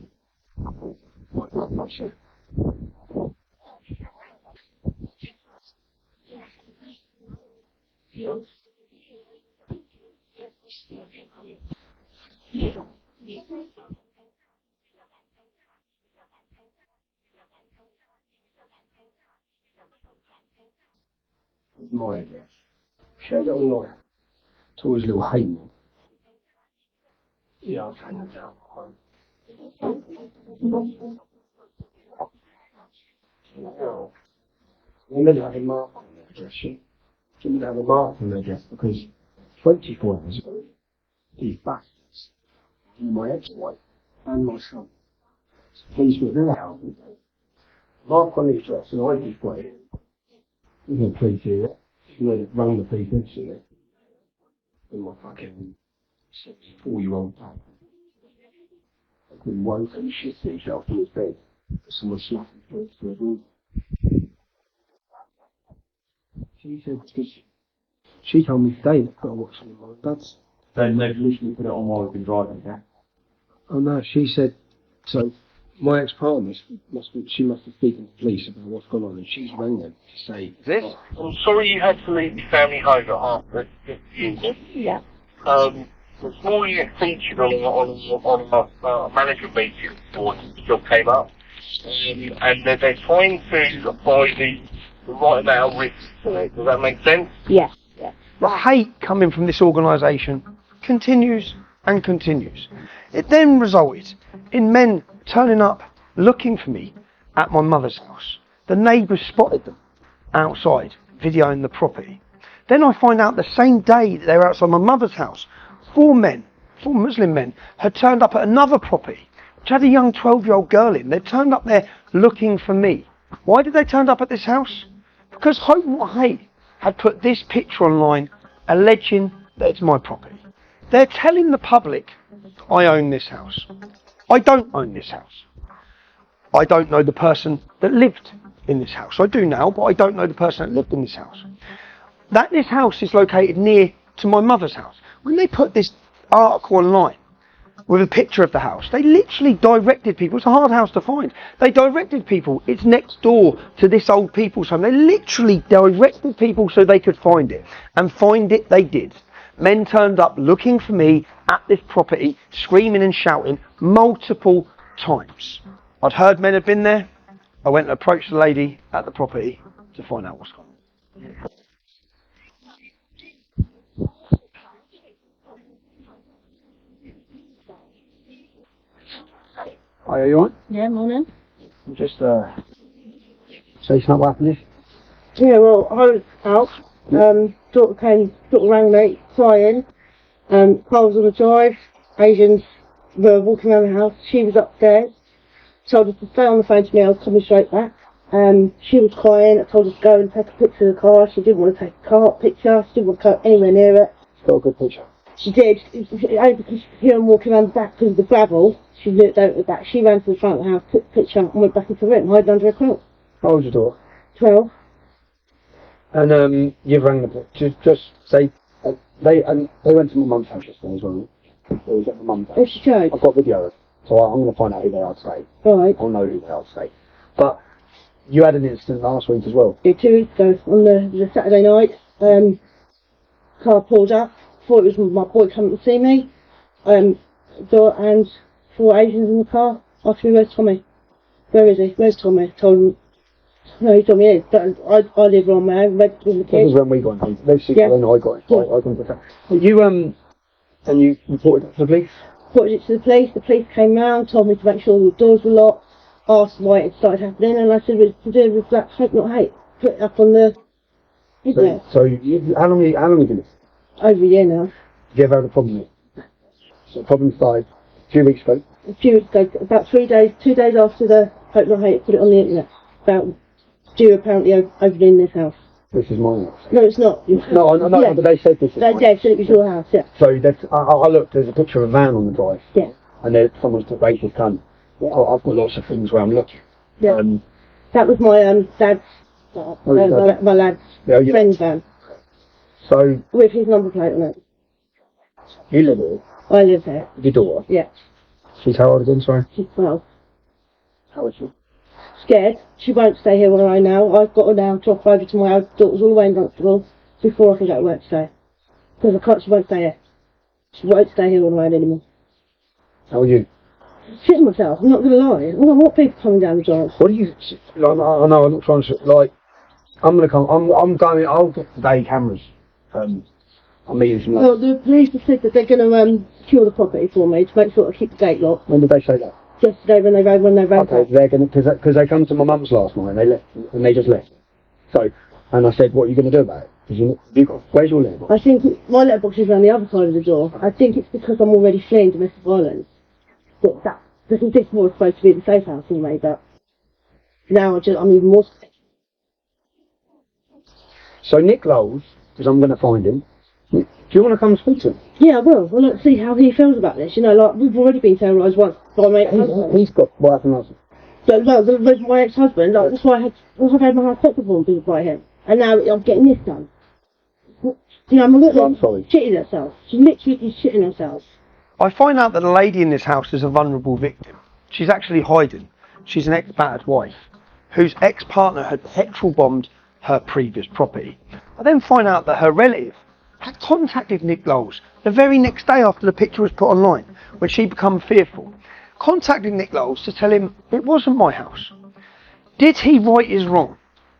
My address. She ain't got a lawyer. It's always a little Hayden. Yeah, I'll take that down. They meant to have a mark on their address sheet. They meant to have a mark on their address because 24 hours ago, these bastards, my ex-wife and my son, police were there helping. Mark on the address and I just waited. There's no police here yet. And then it rang the police instantly. And my fucking 4-year-old dad. I couldn't woke and shit himself in his bed. Someone slapped him through his room. She said, she told me today that I've got to watch some of my dad's. Then they've literally put it on while we've been driving, yeah? Oh no, she said, so my ex-partner she must have spoken to the police about what's gone on and she's rang them to say This? I'm sorry you had to leave your family home at half the funeral. Yeah. This morning it featured on a management meeting before the job came up. And they're trying to apply the right amount of risk to it. Does that make sense? Yes. Yeah. The hate coming from this organisation continues and continues. It then resulted in men turning up looking for me at my mother's house. The neighbours spotted them outside videoing the property. Then I find out the same day that they were outside my mother's house, 4 Muslim men, had turned up at another property which had a young 12-year-old girl in. They turned up there looking for me. Why did they turn up at this house? Because Hope Not Hate had put this picture online alleging that it's my property. They're telling the public I own this house. I don't own this house. I don't know the person that lived in this house. I do now, but I don't know the person that lived in this house. That this house is located near to my mother's house. When they put this article online with a picture of the house, they literally directed people. It's a hard house to find. They directed people. It's next door to this old people's home. They literally directed people so they could find it. And find it they did. Men turned up looking for me at this property, screaming and shouting multiple times. I'd heard men had been there. I went and approached the lady at the property to find out what's going on. Hi, are you alright? Yeah, morning. Just say something what happened is. Yeah, well, I was out. Daughter rang me, crying. Car was on the drive. Asians were walking around the house. She was upstairs. Told her to stay on the phone to me. I was coming straight back. She was crying. I told her to go and take a picture of the car. She didn't want to take a picture. She didn't want to go anywhere near it. She's got a good picture. She did. Only because she could hear him walking around the back because of the gravel. She knew it over the back. She ran to the front of the house, took the picture, and went back into the room, hiding under a quilt. How old's your daughter? 12. And you've rang the just say they went to my mum's house yesterday as well. It was at my mum's house. Oh, she showed. I've got video, so I'm going to find out who they are today. Right. I'll know who they are today. But you had an incident last week as well. Yeah, 2 weeks ago on the Saturday night. Car pulled up. Thought it was my boy coming to see me. And 4 Asians in the car. Asked me, where's Tommy? Where is he? Where's Tommy? Told him. No, he told me, I live on my own, with the kids. This is when we got in. Those 6 then I got it. Yeah. I got it. You and you reported it to the police? Reported it to the police. The police came round, told me to make sure the doors were locked, asked why it started happening, and I said it's to do with Black Hope Not Hate. Put it up on the internet. So how long have you been this? Over a year now. Did you ever have a problem with it? So the problem started a few weeks ago. A few weeks ago, about 3 days, 2 days after the Hope Not Hate put it on the internet. About Jew apparently opening this house. This is my house. No, it's not. No, but they said this is They mine. said it was your house, yeah. So I looked, there's a picture of a van on the drive. Yeah. And there's someone's put racist cunt. Yeah. I've got lots of things where I'm looking. Yeah. That was my dad's, my lad's friend's van. So with his number plate on it. you live here? I live there. With your daughter? Yeah. She's how old again, sorry? She's 12. How is she? Scared. She won't stay here on her own now. I've got her now drop over to my daughter's all the way in Dunstable before I can go to work today. Because she won't stay here. She won't stay here on her own anymore. How are you? Shitting myself, I'm not going to lie. I want people coming down the drive. What do you, I know I'm not trying to, I'm going to come, I'm going, I'll get today cameras, I'm meeting some Well, lads. the police have said that they're going to secure the property for me to make sure I keep the gate locked. When did they say that? Yesterday when they ran Okay, they're going to, because they come to my mum's last night and they left, and they just left. So, and I said, what are you going to do about it? Because where's your letterbox? I think my letterbox is around the other side of the door. I think it's because I'm already fleeing domestic violence. That this was supposed to be the safe house anyway, but now I'm even more. So Nick Lowes, because I'm going to find him, do you want to come and speak to him? Yeah, I will. I'd like to see how he feels about this. You know, like, we've already been terrorised once by my ex-husband. He's got what happened last. With my ex-husband, like, that's why I've had my house set before and people by him. And now I'm getting this done. You know, I'm sorry. shitting herself. She literally is shitting herself. I find out that the lady in this house is a vulnerable victim. She's actually hiding. She's an ex-battered wife whose ex-partner had petrol bombed her previous property. I then find out that her relative had contacted Nick Lowes the very next day after the picture was put online, when she became fearful. Contacted Nick Lowes to tell him it wasn't my house. Did he right his wrong?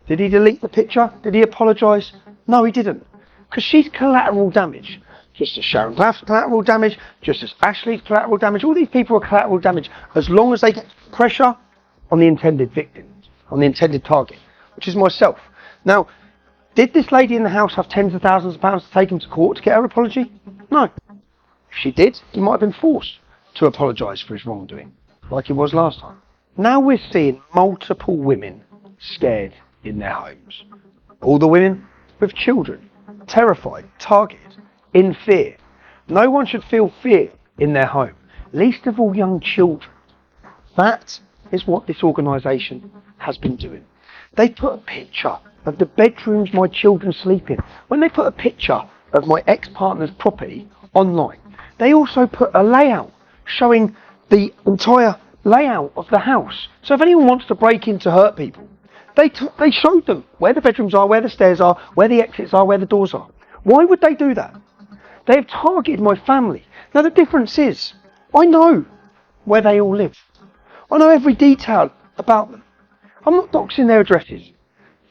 Did he delete the picture? Did he apologise? No, he didn't. Because she's collateral damage. Just as Sharon Claff's collateral damage, just as Ashley's collateral damage. All these people are collateral damage as long as they get pressure on the intended victim, on the intended target, which is myself. Now, did this lady in the house have tens of thousands of pounds to take him to court to get her apology? No. If she did, he might have been forced to apologise for his wrongdoing, like he was last time. Now we're seeing multiple women scared in their homes. All the women with children, terrified, targeted, in fear. No one should feel fear in their home, least of all young children. That is what this organisation has been doing. They put a picture of the bedrooms my children sleep in. When they put a picture of my ex-partner's property online, they also put a layout showing the entire layout of the house. So if anyone wants to break in to hurt people, they showed them where the bedrooms are, where the stairs are, where the exits are, where the doors are. Why would they do that? They have targeted my family. Now the difference is, I know where they all live. I know every detail about them. I'm not doxing their addresses,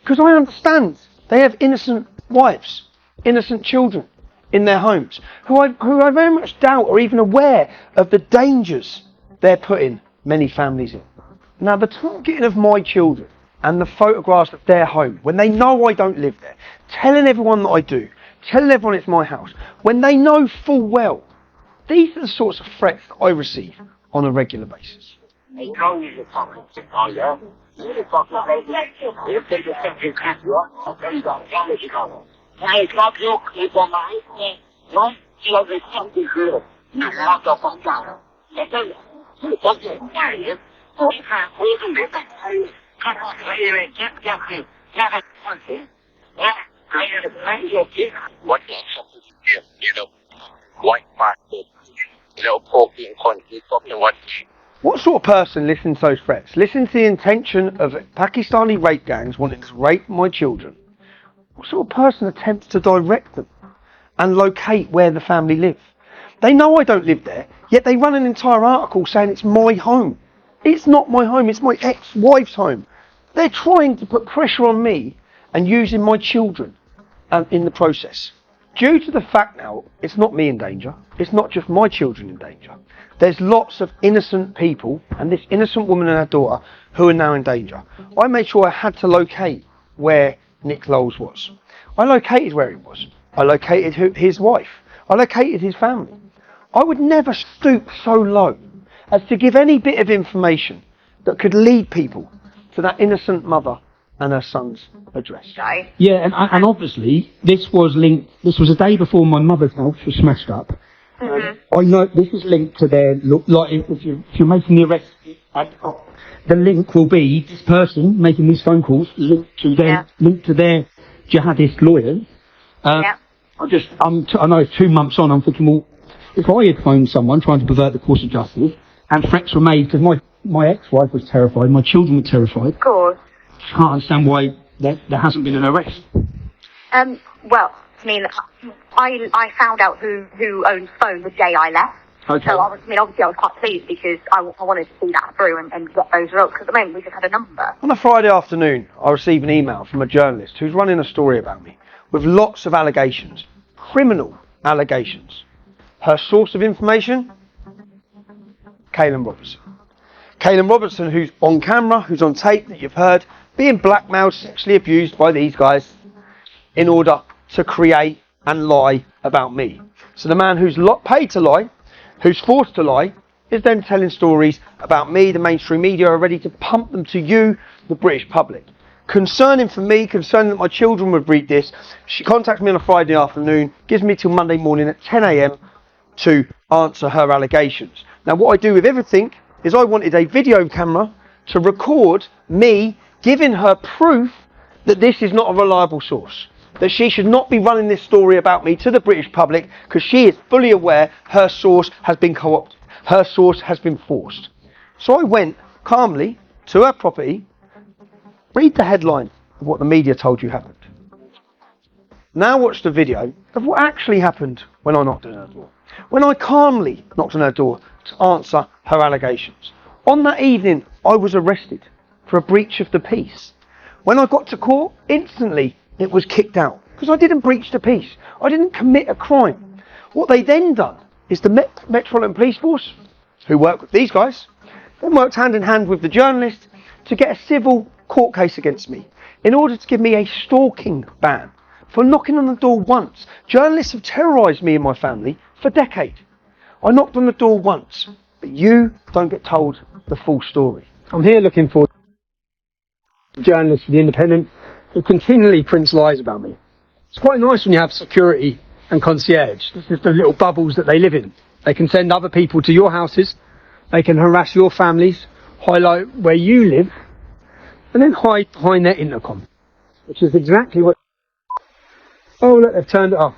because I understand they have innocent wives, innocent children in their homes, who I very much doubt are even aware of the dangers they're putting many families in. Now the targeting of my children and the photographs of their home, when they know I don't live there, telling everyone that I do, telling everyone it's my house, when they know full well, these are the sorts of threats that I receive on a regular basis. You know you're fucking sick, are you? You're fucking crazy. You think you're thinking crap, you are? Okay, you got damage, you got. Now it's not you, keep on my head. No? You have this something good. You locked up on camera. You tell you. You fucking carry it. You can't hold them in that place. Come on, lady, get it. Get it, something. Yeah, I had a plan your kid. What is something you know? White bastard. Little porky and quantity, fucking what? What sort of person listens to those threats? Listens to the intention of Pakistani rape gangs wanting to rape my children? What sort of person attempts to direct them and locate where the family live? They know I don't live there, yet they run an entire article saying it's my home. It's not my home, it's my ex-wife's home. They're trying to put pressure on me and using my children in the process. Due to the fact now, it's not me in danger, it's not just my children in danger. There's lots of innocent people, and this innocent woman and her daughter, who are now in danger. I made sure I had to locate where Nick Lowes was. I located where he was. I located his wife. I located his family. I would never stoop so low as to give any bit of information that could lead people to that innocent mother and her son's address. Yeah, and obviously this was linked. This was a day before my mother's house was smashed up. I know this is linked to their look. Like if you're making the arrest, the link will be this person making these phone calls linked to their jihadist lawyers. I know it's 2 months on. I'm thinking, well, if I had phoned someone trying to pervert the course of justice, and threats were made because my ex-wife was terrified, my children were terrified. Of course. I can't understand why there hasn't been an arrest. Well, I mean, I found out who owned the phone the day I left. Okay. So, obviously I was quite pleased because I wanted to see that through and get those results, because at the moment we just had a number. On a Friday afternoon, I received an email from a journalist who's running a story about me with lots of allegations, criminal allegations. Her source of information? Caelan Robertson. Caelan Robertson, who's on camera, who's on tape that you've heard, being blackmailed, sexually abused by these guys in order to create and lie about me. So the man who's paid to lie, who's forced to lie, is then telling stories about me. The mainstream media are ready to pump them to you, the British public. Concerning for me, concerning that my children would read this, she contacts me on a Friday afternoon, gives me till Monday morning at 10 a.m. to answer her allegations. Now what I do with everything is I wanted a video camera to record me giving her proof that this is not a reliable source, that she should not be running this story about me to the British public, because she is fully aware her source has been co-opted, her source has been forced. So I went calmly to her property. Read the headline of what the media told you happened. Now watch the video of what actually happened when I knocked on her door. When I calmly knocked on her door to answer her allegations. On that evening, I was arrested for a breach of the peace. When I got to court, instantly it was kicked out because I didn't breach the peace. I didn't commit a crime. What they then done is the Metropolitan Police Force, who work with these guys, then worked hand in hand with the journalist to get a civil court case against me in order to give me a stalking ban for knocking on the door once. Journalists have terrorised me and my family for decades. I knocked on the door once, but you don't get told the full story. I'm here looking for journalists for The Independent who continually prints lies about me. It's quite nice when you have security and concierge. This is the little bubbles that they live in. They can send other people to your houses, they can harass your families, highlight where you live, and then hide behind their intercom, which is exactly what... Oh look, they've turned it off.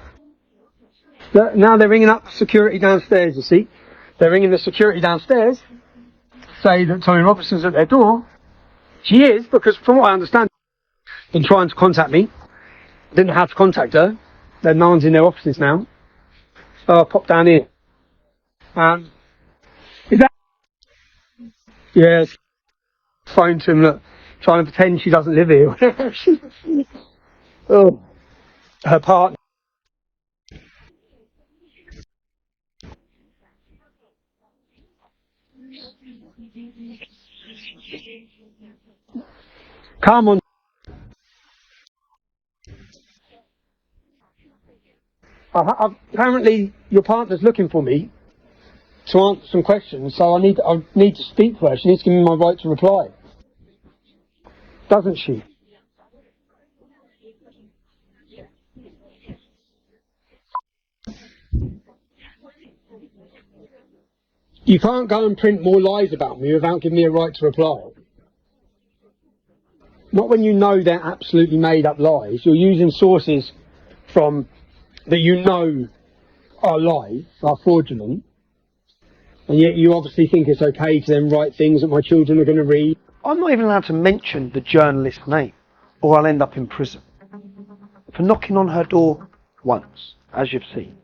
Look, now they're ringing up security downstairs, you see. They're ringing the security downstairs, say that Tommy Robertson's at their door. She is, because from what I understand, been trying to contact me. Didn't know how to contact her. Then no one's in their offices now. So I popped down here. Is that... Yes. Phone to him, look. Trying to pretend she doesn't live here. Oh. Her partner. Come on. Apparently your partner's looking for me to answer some questions, so I need to speak to her. She needs to give me my right to reply. Doesn't she? You can't go and print more lies about me without giving me a right to reply. Not when you know they're absolutely made up lies. You're using sources from that you know are lies, are fraudulent, and yet you obviously think it's okay to then write things that my children are going to read. I'm not even allowed to mention the journalist's name, or I'll end up in prison for knocking on her door once, as you've seen.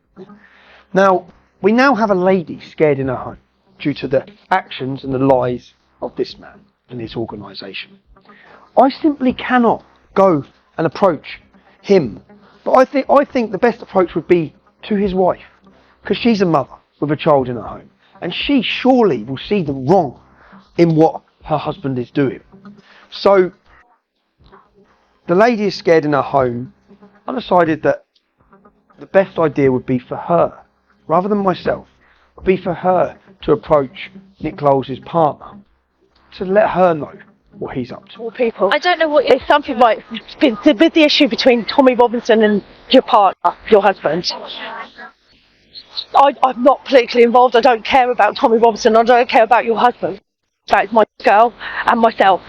Now, we now have a lady scared in her home due to the actions and the lies of this man and his organisation. I simply cannot go and approach him, but I think the best approach would be to his wife, because she's a mother with a child in her home, and she surely will see the wrong in what her husband is doing. So the lady is scared in her home. I decided that the best idea would be for her, rather than myself, would be for her to approach Nick Lowell's partner to let her know what he's up to. People. I don't know what it's something like with the issue between Tommy Robinson and your partner, your husband. I'm not politically involved. I don't care about Tommy Robinson. I don't care about your husband. That's my girl and myself.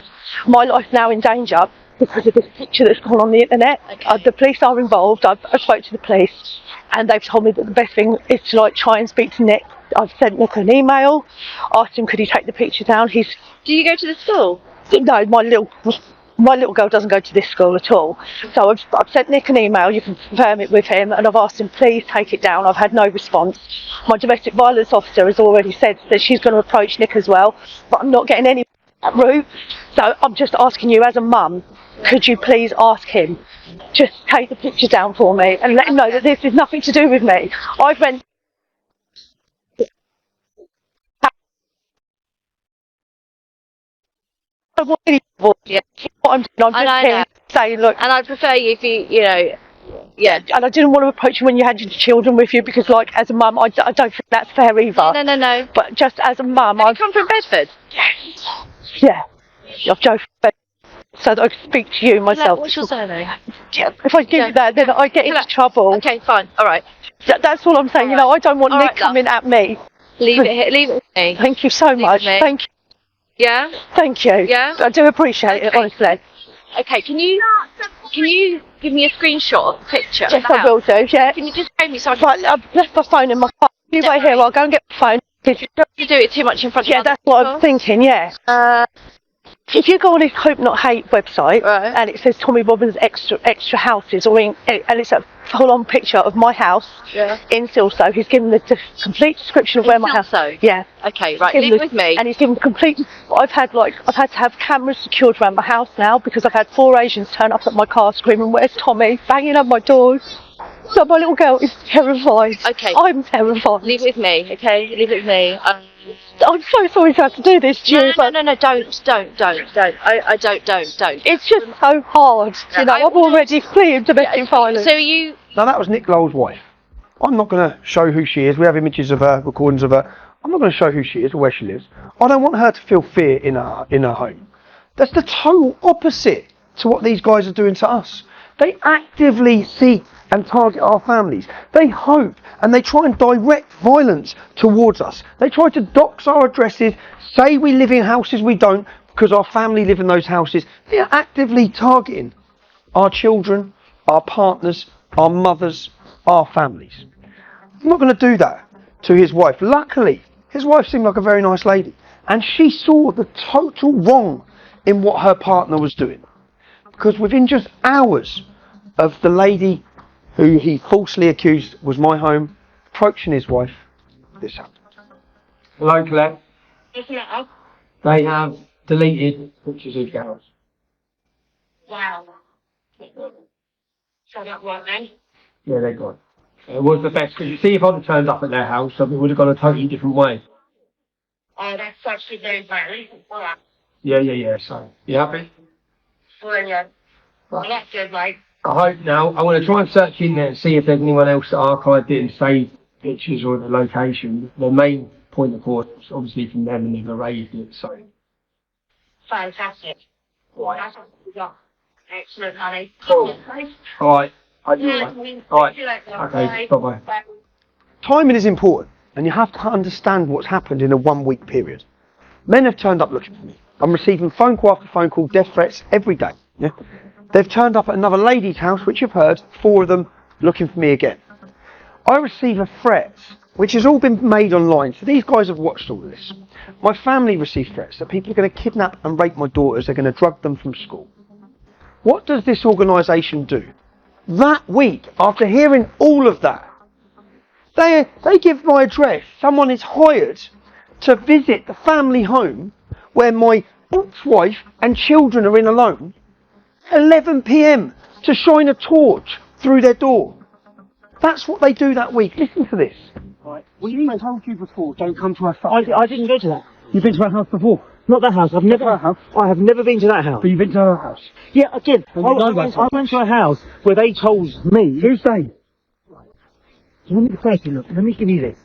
My life's now in danger because of this picture that's gone on the internet. The police are involved. I spoke to the police and they've told me that the best thing is to try and speak to Nick. I've sent Nick an email, asked him could he take the picture down. Do you go to the school? No, my little girl doesn't go to this school at all. So I've sent Nick an email, you can confirm it with him, and I've asked him please take it down. I've had no response. My domestic violence officer has already said that she's going to approach Nick as well, but I'm not getting any that route. So I'm just asking you as a mum, could you please ask him, just take the picture down for me and let him know that this is nothing to do with me. I've rented. What I'm doing, I'm just here saying, look. And I'd prefer you if you know, yeah. And I didn't want to approach you when you had your children with you because, like, as a mum, I don't think that's fair either. No. But just as a mum, Have you come from Bedford? Yes. Yeah. I've Joe so that I can speak to you myself. What's your surname? Yeah. If I give you that, then I get into trouble. Okay, fine. All right. That's all I'm saying. You know, I don't want Nick coming at me. Leave it here. Leave it with me. Thank you so much. Thank you. Yeah. Thank you. Yeah. I do appreciate it, honestly. Okay. Can you give me a screenshot of the picture? Yes, I will do. Yeah. Can you just show me so I can... Right, I've left my phone in my car. You wait here. I'll go and get my phone. You don't have to do it too much in front of Yeah, that's what I'm thinking. Yeah. If you go on his Hope Not Hate website and it says Tommy Robbins extra houses, and it's a full-on picture of my house in Silsoe, he's given the complete description of where my house. Yeah. Okay, right. Leave it with me. And he's given complete. I've had to have cameras secured around my house now because I've had 4 Asians turn up at my car screaming, "Where's Tommy?" banging on my doors. So my little girl is terrified. Okay. I'm terrified. Leave it with me. Okay. Leave it with me. I'm so sorry to have to do this to you. No, don't. I don't. It's just so hard. You know, I'm already fleeing domestic violence. So you... Now that was Nick Lowell's wife. I'm not going to show who she is. We have images of her, recordings of her. I'm not going to show who she is or where she lives. I don't want her to feel fear in her home. That's the total opposite to what these guys are doing to us. They actively seek and target our families. They hope and they try and direct violence towards us. They try to dox our addresses, say we live in houses we don't because our family live in those houses. They are actively targeting our children, our partners, our mothers, our families. I'm not going to do that to his wife. Luckily, his wife seemed like a very nice lady and she saw the total wrong in what her partner was doing. Because within just hours of the lady who he falsely accused was my home approaching his wife, this happened. Hello, Claire. Yes, no. They have deleted pictures of girls. Wow. So that worked then? Yeah, they got it. It was the best, because you see, if I'd have turned up at their house, it would have gone a totally different way. Oh, that's actually very bad. Yeah, so, you happy? Brilliant. Well, that's good, mate. I hope now, I'm going to try and search in there and see if there's anyone else that archived it and saved pictures or the location. The main point of call is obviously from them and they've erased it, so. Fantastic. Well, that's what we got. Excellent, honey. Cool. Alright. Yeah. Alright. See you later. Okay, bye-bye. Bye. Timing is important and you have to understand what's happened in a 1 week period. Men have turned up looking for me. I'm receiving phone call after phone call, death threats every day. Yeah? They've turned up at another lady's house, which you've heard, 4 of them looking for me again. I receive a threat, which has all been made online, so these guys have watched all of this. My family receive threats that people are going to kidnap and rape my daughters, they're going to drug them from school. What does this organisation do? That week, after hearing all of that, they give my address. Someone is hired to visit the family home where my ex-wife and children are in alone, 11 p.m. to shine a torch through their door. That's what they do that week. Listen to this. Right. We told you before, don't come to our house. I didn't go to that. You've been to our house before. Not that house. I've never. I have never been to that house. But you've been to our house. Yeah, I did. I went to a house where they told me. Who's they? Let me first look. Let me give you this.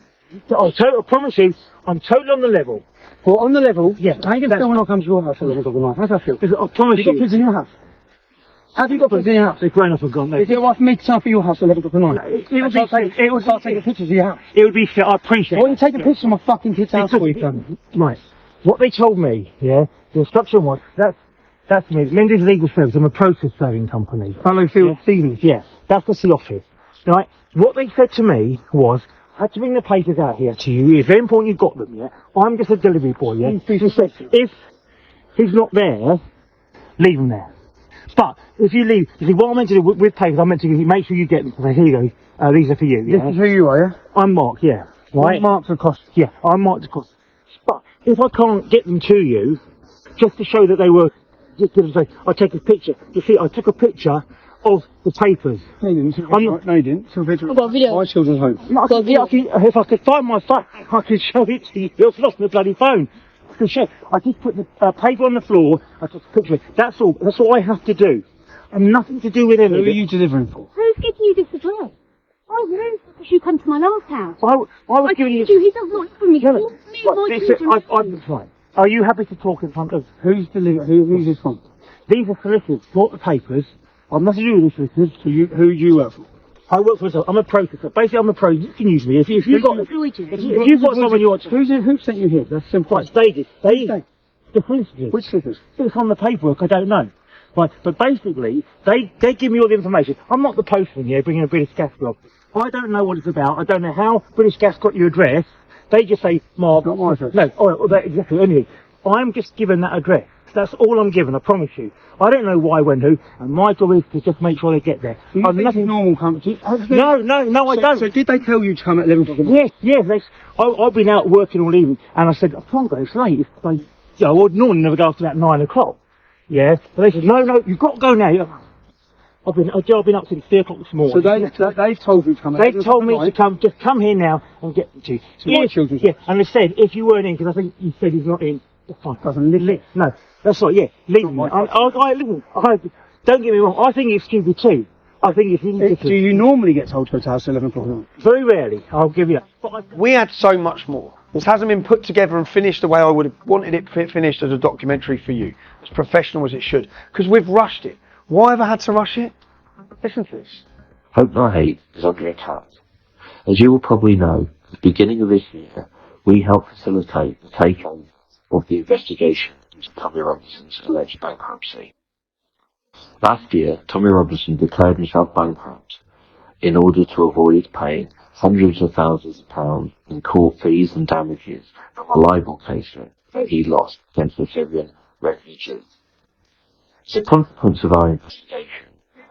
I promise you, I'm totally on the level. Well, on the level? Yeah. How are you going to feel when I come to your house at 11 o'clock at night? How does that feel? I promise you. Have you got kids in your house? Have you got kids in your house? They're grown up and gone. Is it right for me to turn up at your house at 11 o'clock at night? It would start taking pictures of your house. It would be fair. I appreciate it. Why are you taking pictures of my fucking kid's house for you, done? Right. What they told me, yeah, the instruction was, that's me. Mendes Legal Service. I'm a process serving company. Fallowfield Stevens. Yeah. That's the office. Right. What they said to me was, I had to bring the papers out here to you. It's very important you got them, yeah? I'm just a delivery boy, yeah? If he's not there, leave him there. But if you leave, you see, what I'm meant to do with papers, I'm meant to make sure you get them. So here you go. These are for you, yeah? This is who you are, yeah? I'm Mark, yeah. Right? Mark's across. Yeah, I'm Mark across. But if I can't get them to you, just to show that they were. Just to say, I take a picture. You see, I took a picture of the papers. No, you didn't. No, you didn't. Took a picture I've got a video. My children's home. No, if I could find my phone, I could show it to you. I've lost my bloody phone. I could show. I just put the paper on the floor. I took a picture of it. That's all. That's all I have to do. And nothing to do with any Who of are it. you delivering for? Who's giving you this address? I know, because you come to my last house. I was giving you. He does not for me. No, Me and my listen, children. I'm fine. Are you happy to talk in front of? Who's this from? These are solicitors. Bought the papers. I'm nothing to do with the solicitors. Who do you work for? I work for myself. I'm a processor. Basically, I'm a pro. You can use me if you've got. If you've got someone you want to. Who sent you here? That's simple. Right, they did. The solicitors. Which solicitors? It's on the paperwork. I don't know. Right, but basically, they give me all the information. I'm not the postman here bringing a British Gas job. I don't know what it's about. I don't know how British Gas got your address. They just say, Mark. Not my address. No, exactly. Anyway, I'm just given that address. That's all I'm given, I promise you. I don't know why, when, who, and my job is to just make sure they get there. So you think it's normal company? No, I don't. So did they tell you to come at 11 o'clock? Yes. I've been out working all evening, and I said, I can't go, it's late. I would normally never go after about 9 o'clock. Yeah, but they said, no, you've got to go now. I've been up since 3 o'clock this morning. So they've told you to come. They've told me to come, just come here now and get to you. So my children. Yeah, and they said if you weren't in, because I think you said he's not in. That's fine. Doesn't live. No, that's right. Yeah, leave me. Listen. Don't get me wrong. I think it's stupid too. I think it's ridiculous. Do you normally get told to go to house at 11 o'clock at night? Very rarely. I'll give you that. We had so much more. This hasn't been put together and finished the way I would have wanted it finished as a documentary for you, as professional as it should, because we've rushed it. Why have I had to rush it? Listen to this. Hope Not Hate is under attack. As you will probably know, at the beginning of this year, we helped facilitate the takeover of the investigation into Tommy Robinson's alleged bankruptcy. Last year, Tommy Robinson declared himself bankrupt in order to avoid paying hundreds of thousands of pounds in court fees and damages from a libel case that he lost against the Syrian refugees. As a consequence of our investigation,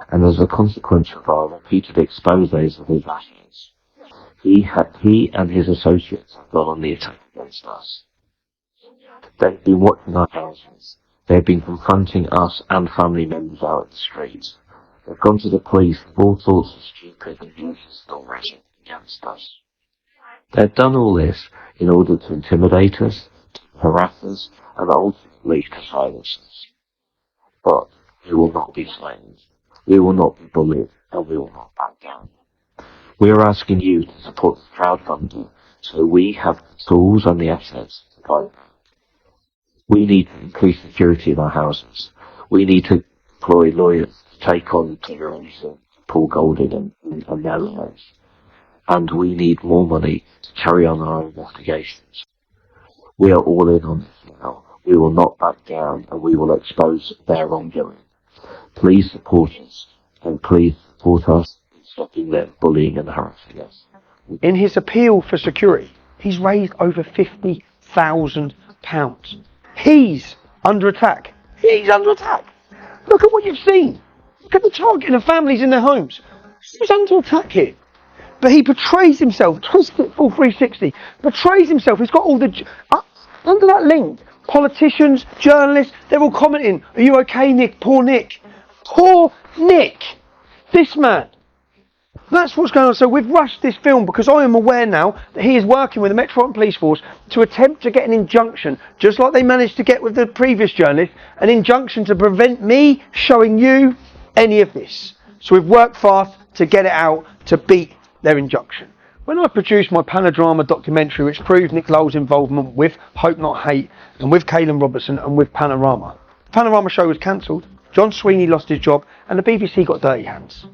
and as a consequence of our repeated exposés of his assets, he and his associates have gone on the attack against us. They've been watching our houses. They've been confronting us and family members out in the streets. They've gone to the police with all sorts of stupid and useless stories against us. They've done all this in order to intimidate us, to harass us, and ultimately to silence us. But we will not be silenced. We will not be bullied, and we will not back down. We are asking you to support the crowdfunding so we have the tools and the assets to fight back. We need to increase security in our houses. We need to employ lawyers to take on Tommy Robinson, Paul Golding and their lives. And we need more money to carry on our investigations. We are all in on this now. We will not back down, and we will expose their wrongdoing. Please support us, and please support us in stopping them bullying and harassing us. In his appeal for security, he's raised over £50,000. He's under attack. He's under attack. Look at what you've seen. Look at the targeting of families in their homes. He's under attack here. But he portrays himself, twists it full 360, portrays himself. He's got all the... under that link, politicians, journalists, they're all commenting, are you okay, Nick? Poor Nick. Poor Nick. This man. That's what's going on. So we've rushed this film because I am aware now that he is working with the Metropolitan Police Force to attempt to get an injunction, just like they managed to get with the previous journalist, an injunction to prevent me showing you any of this. So we've worked fast to get it out, to beat their injunction. When I produced my Panodrama documentary, which proved Nick Lowell's involvement with Hope Not Hate and with Caelan Robertson and with Panorama, the Panorama show was cancelled, John Sweeney lost his job and the BBC got dirty hands.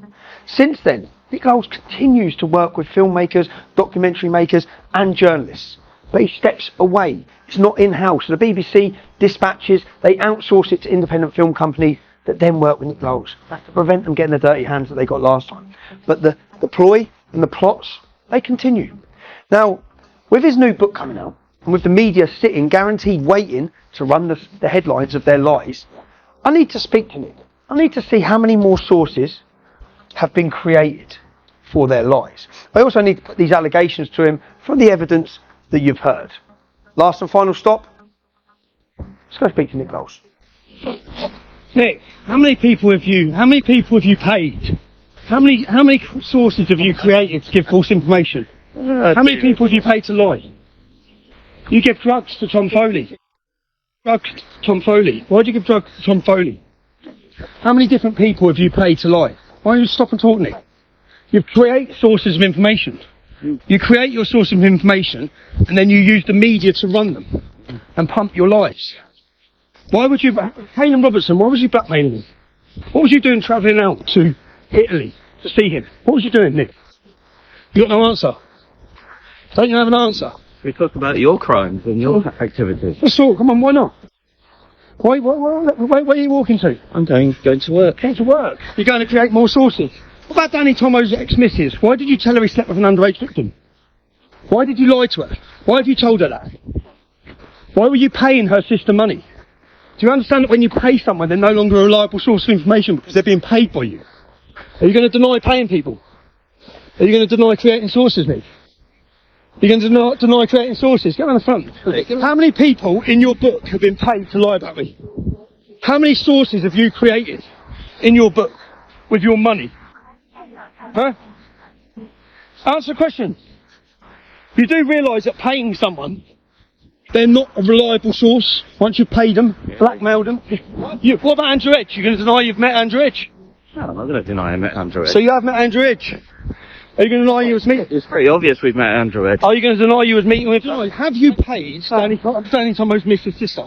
Since then, Nick Lowell continues to work with filmmakers, documentary makers and journalists, but he steps away. It's not in-house. The BBC dispatches, they outsource it to independent film companies that then work with Nick Lowell. That's to prevent them getting the dirty hands that they got last time. But the ploy and the plots, they continue. Now, with his new book coming out, and with the media sitting, guaranteed waiting to run the headlines of their lies, I need to speak to Nick. I need to see how many more sources have been created for their lies. I also need to put these allegations to him from the evidence that you've heard. Last and final stop, Let's go speak to Nick Bowles. Nick, how many people have you paid? How many sources have you created to give false information? How many people have you paid to lie? You give drugs to Tom Foley. Drugs to Tom Foley. Why do you give drugs to Tom Foley? How many different people have you paid to lie? Why don't you stop and talk, Nick? You create sources of information. You create your source of information and then you use the media to run them and pump your lies. Why would you, Caelan Robertson, why was you blackmailing him? What was you doing travelling out to Italy to see him? What was you doing, Nick? You got no answer. Don't you have an answer? We talk about your crimes and your activities. Let's talk, come on, why not? Where are you walking to? I'm going to work. Going to work? You're going to create more sources. What about Danny Tomo's ex-missus? Why did you tell her he slept with an underage victim? Why did you lie to her? Why have you told her that? Why were you paying her sister money? Do you understand that when you pay someone, they're no longer a reliable source of information because they're being paid by you? Are you going to deny paying people? Are you going to deny creating sources, Nick? Are you going to deny creating sources? Get on the front. How many people in your book have been paid to lie about me? How many sources have you created in your book with your money? Huh? Answer the question. You do realise that paying someone, they're not a reliable source once you've paid them, blackmailed them. What about Andrew Edge? You're going to deny you've met Andrew Edge? No, I'm not going to deny I met Andrew Edge. So you have met Andrew Edge? Are you going to deny you was meeting? It's pretty obvious we've met Andrew Edge. Are you going to deny you was meeting with? Have you paid Danny Tomo's Mrs. Sister?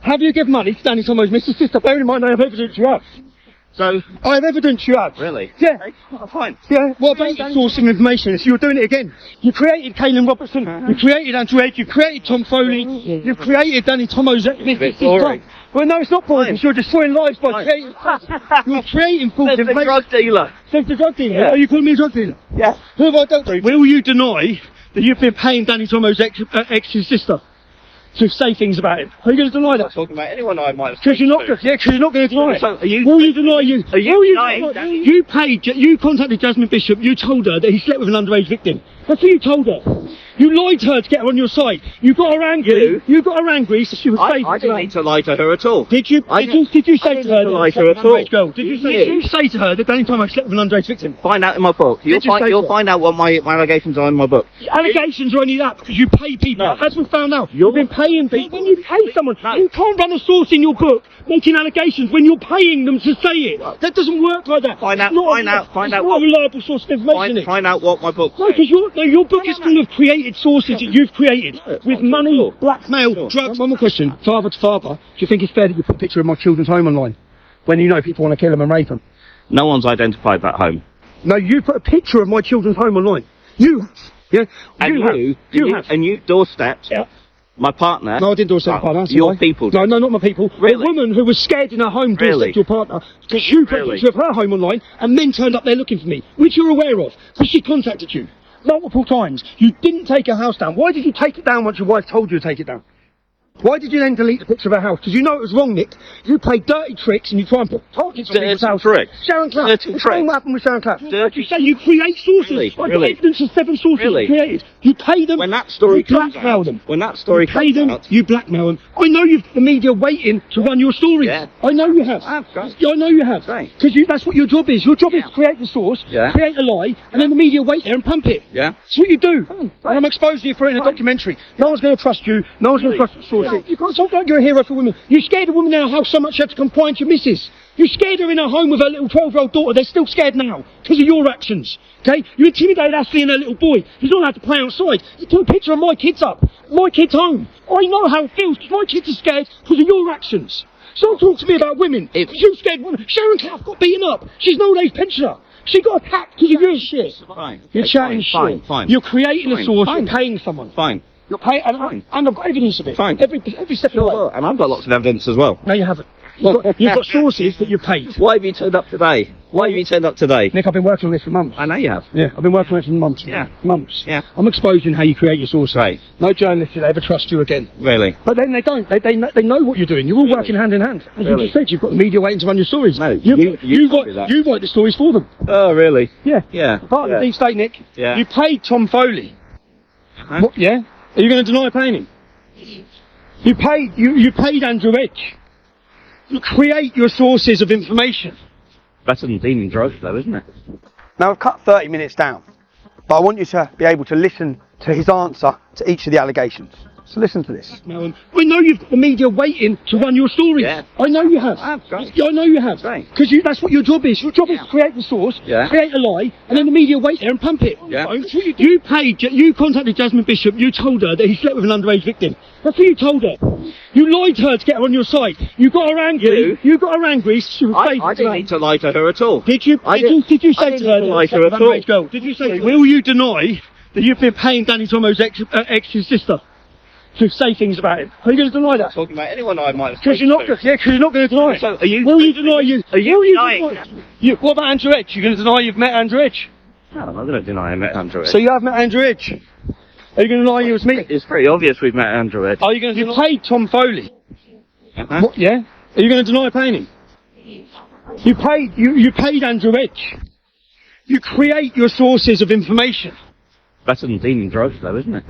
Have you given money to Danny Tomo's Mrs. Sister? Bearing in mind I have evidence you have. So I have evidence you have. Really? Yeah. Okay, fine. Yeah. What about the source of information? So you're doing it again. You created Caelan Robertson. You created Andrew Edge. You created Tom Foley. You created Danny Tomo's ex-Mrs. Sister. Well, no, it's not boring. You're destroying lives by creating. You're creating false information. The drug dealer. Says the drug dealer. Yeah. Are you calling me a drug dealer? Yeah. Who have I dealt with? Will you deny that you've been paying Danny Tomo's ex's sister to say things about him? Are you going to deny that? Talking about anyone I might have. Because you're not. Because you're not going to deny it. So are you? Will you deny you? Are you denying Danny? You contacted Jasmine Bishop. You told her that he slept with an underage victim. That's what you told her. You lied to her to get her on your side. You got her angry. You got her angry, so she was safe. I didn't need to lie to her at all. Did you? Did you say to her that lie you to her slept at with an all? underage girl? Did you say to her that Danny Tomo slept with an underage victim? Find out in my book. You'll find out what my allegations are in my book. Allegations are only that because you pay people. As we found out, you've been paying people. When you pay someone, you can't run a source in your book making allegations when you're paying them to say it. That doesn't work like that. Find out what a reliable source of information is. Find out what my book. No, because your book is full of created sources that you've created with money, blackmail, drugs. One more question, father to father. Do you think it's fair that you put a picture of my children's home online when you know people want to kill them and rape them? No one's identified that home. No, you put a picture of my children's home online. You have. Yeah. And you doorstepped. Yeah. My partner. No, I didn't doorstep my partner. Your people. No, not my people. Really? A woman who was scared in her home doorstepped your partner because you put a picture of her home online and men turned up there looking for me, which you're aware of because she contacted you multiple times. You didn't take her house down. Why did you take it down once your wife told you to take it down? Why did you then delete the picture of her house? Because you know it was wrong, Nick. You play dirty tricks and you try and put targets on people's house. Sharon Clapp. Explain what happened with Sharon Clapp. Dirty. You say you create sources. Really? I've got evidence of 7 sources you created. You pay them. When that story comes blackmail out. them. When that story pay comes them. out. You blackmail them. I know you've the media waiting to run your stories. Yeah. I know you have. I know you have. Because that's what your job is. Your job is to create the source, create a lie, and then the media wait there and pump it. Yeah. That's what you do. And I'm exposing you for it in a documentary. No one's going to trust you. No one's going to trust the sources. You can't talk like you're a hero for women. You scared a woman in her house so much she had to confine to your missus. You scared her in her home with her little 12-year-old daughter. They're still scared now because of your actions. Okay? You intimidated Ashley and her little boy. He's not allowed to play outside. You took a picture of my kids up. My kids home. I know how it feels because my kids are scared because of your actions. So don't talk to me about women. You scared women. Sharon Clapp got beaten up. She's an old age pensioner. She got attacked because of your shit. Fine. You're chatting shit. Fine. You're creating a source. You're paying someone. Fine. You're paying, and I've got evidence of it. Fine. Every step of the way. And I've got lots of evidence as well. No, you haven't. You've got sources that you've paid. Why have you turned up today? Why have you turned up today? Nick, I've been working on this for months. I know you have. Yeah, I've been working on it for months. Yeah. Months. Yeah. I'm exposing how you create your sources. Right. No journalist will ever trust you again. Really? But then they don't. They know what you're doing. You're all working hand in hand. As you just said, you've got the media waiting to run your stories. No, you write the stories for them. Oh, really? Yeah. Yeah. Part of the deep state, Nick. Yeah. You paid Tom Foley. Huh? What, yeah? Are you going to deny paying him? You paid Andrew Edge. You create your sources of information. Better than dealing drugs, though, isn't it? Now I've cut 30 minutes down, but I want you to be able to listen to his answer to each of the allegations. So listen to this. Now, we know you've got the media waiting to run your stories. Yeah. I know you have. I know you have. Because that's what your job is. Your job is to create the source, create a lie, and then the media wait there and pump it. Yeah. You contacted Jasmine Bishop, you told her that he slept with an underage victim. That's what you told her. You lied to her to get her on your side. You got her angry. You got her angry. She was I didn't need to lie to her at all. Did you? Did you say to her that you slept with an underage girl? Did you say? Will you deny that you've been paying Danny Tomo's ex's sister to say things about him? Are you going to deny that? Talking about anyone I might have. Because you're not going to deny it. So are you? Will you deny you? Are you denying? What about Andrew Edge? You're going to deny you've met Andrew Edge? No, I'm not going to deny I met Andrew Edge. So you have met Andrew Edge? Are you going to deny you was me? It's pretty obvious we've met Andrew Edge. Are you going to? You paid Tom Foley. What, yeah? Are you going to deny paying him? You paid Andrew Edge. You create your sources of information. Better than dealing drugs, though, isn't it?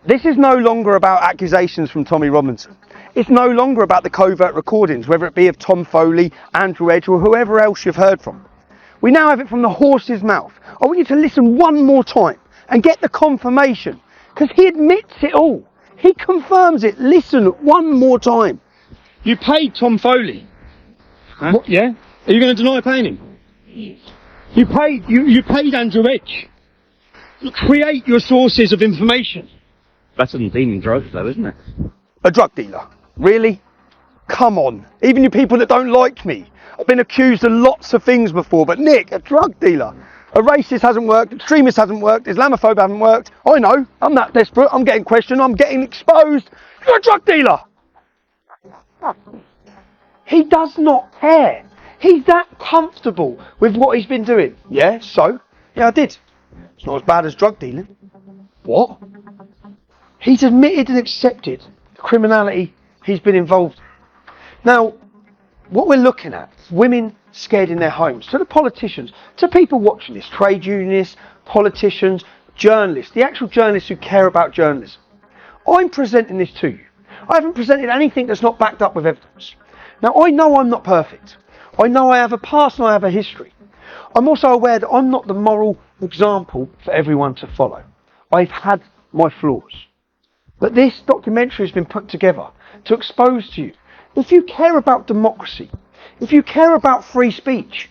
This is no longer about accusations from Tommy Robinson. It's no longer about the covert recordings, whether it be of Tom Foley, Andrew Edge, or whoever else you've heard from. We now have it from the horse's mouth. I want you to listen one more time and get the confirmation, because he admits it all. He confirms it. Listen one more time. You paid Tom Foley. What, yeah? Are you going to deny paying him? You paid Andrew Edge. You create your sources of information. Better than dealing drugs, though, isn't it? A drug dealer? Really? Come on. Even you people that don't like me. I've been accused of lots of things before, but Nick, a drug dealer. A racist hasn't worked, extremist hasn't worked, Islamophobe hasn't worked. I know, I'm that desperate, I'm getting questioned, I'm getting exposed. You're a drug dealer! He does not care. He's that comfortable with what he's been doing. Yeah, so? Yeah, I did. It's not as bad as drug dealing. What? He's admitted and accepted the criminality he's been involved in. Now, what we're looking at is women scared in their homes, to the politicians, to people watching this, trade unionists, politicians, journalists, the actual journalists who care about journalism. I'm presenting this to you. I haven't presented anything that's not backed up with evidence. Now, I know I'm not perfect. I know I have a past and I have a history. I'm also aware that I'm not the moral example for everyone to follow. I've had my flaws. But this documentary has been put together to expose to you, if you care about democracy, if you care about free speech,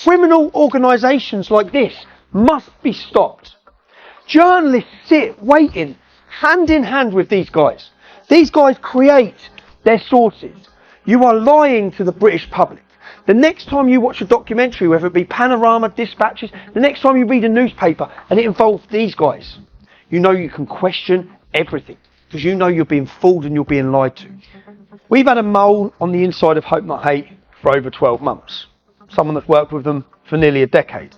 criminal organisations like this must be stopped. Journalists sit waiting hand in hand with these guys. These guys create their sources. You are lying to the British public. The next time you watch a documentary, whether it be Panorama, Dispatches, the next time you read a newspaper and it involves these guys, you know you can question everything because you know you're being fooled and you're being lied to. We've had a mole on the inside of Hope Not Hate for over 12 months. Someone that's worked with them for nearly a decade,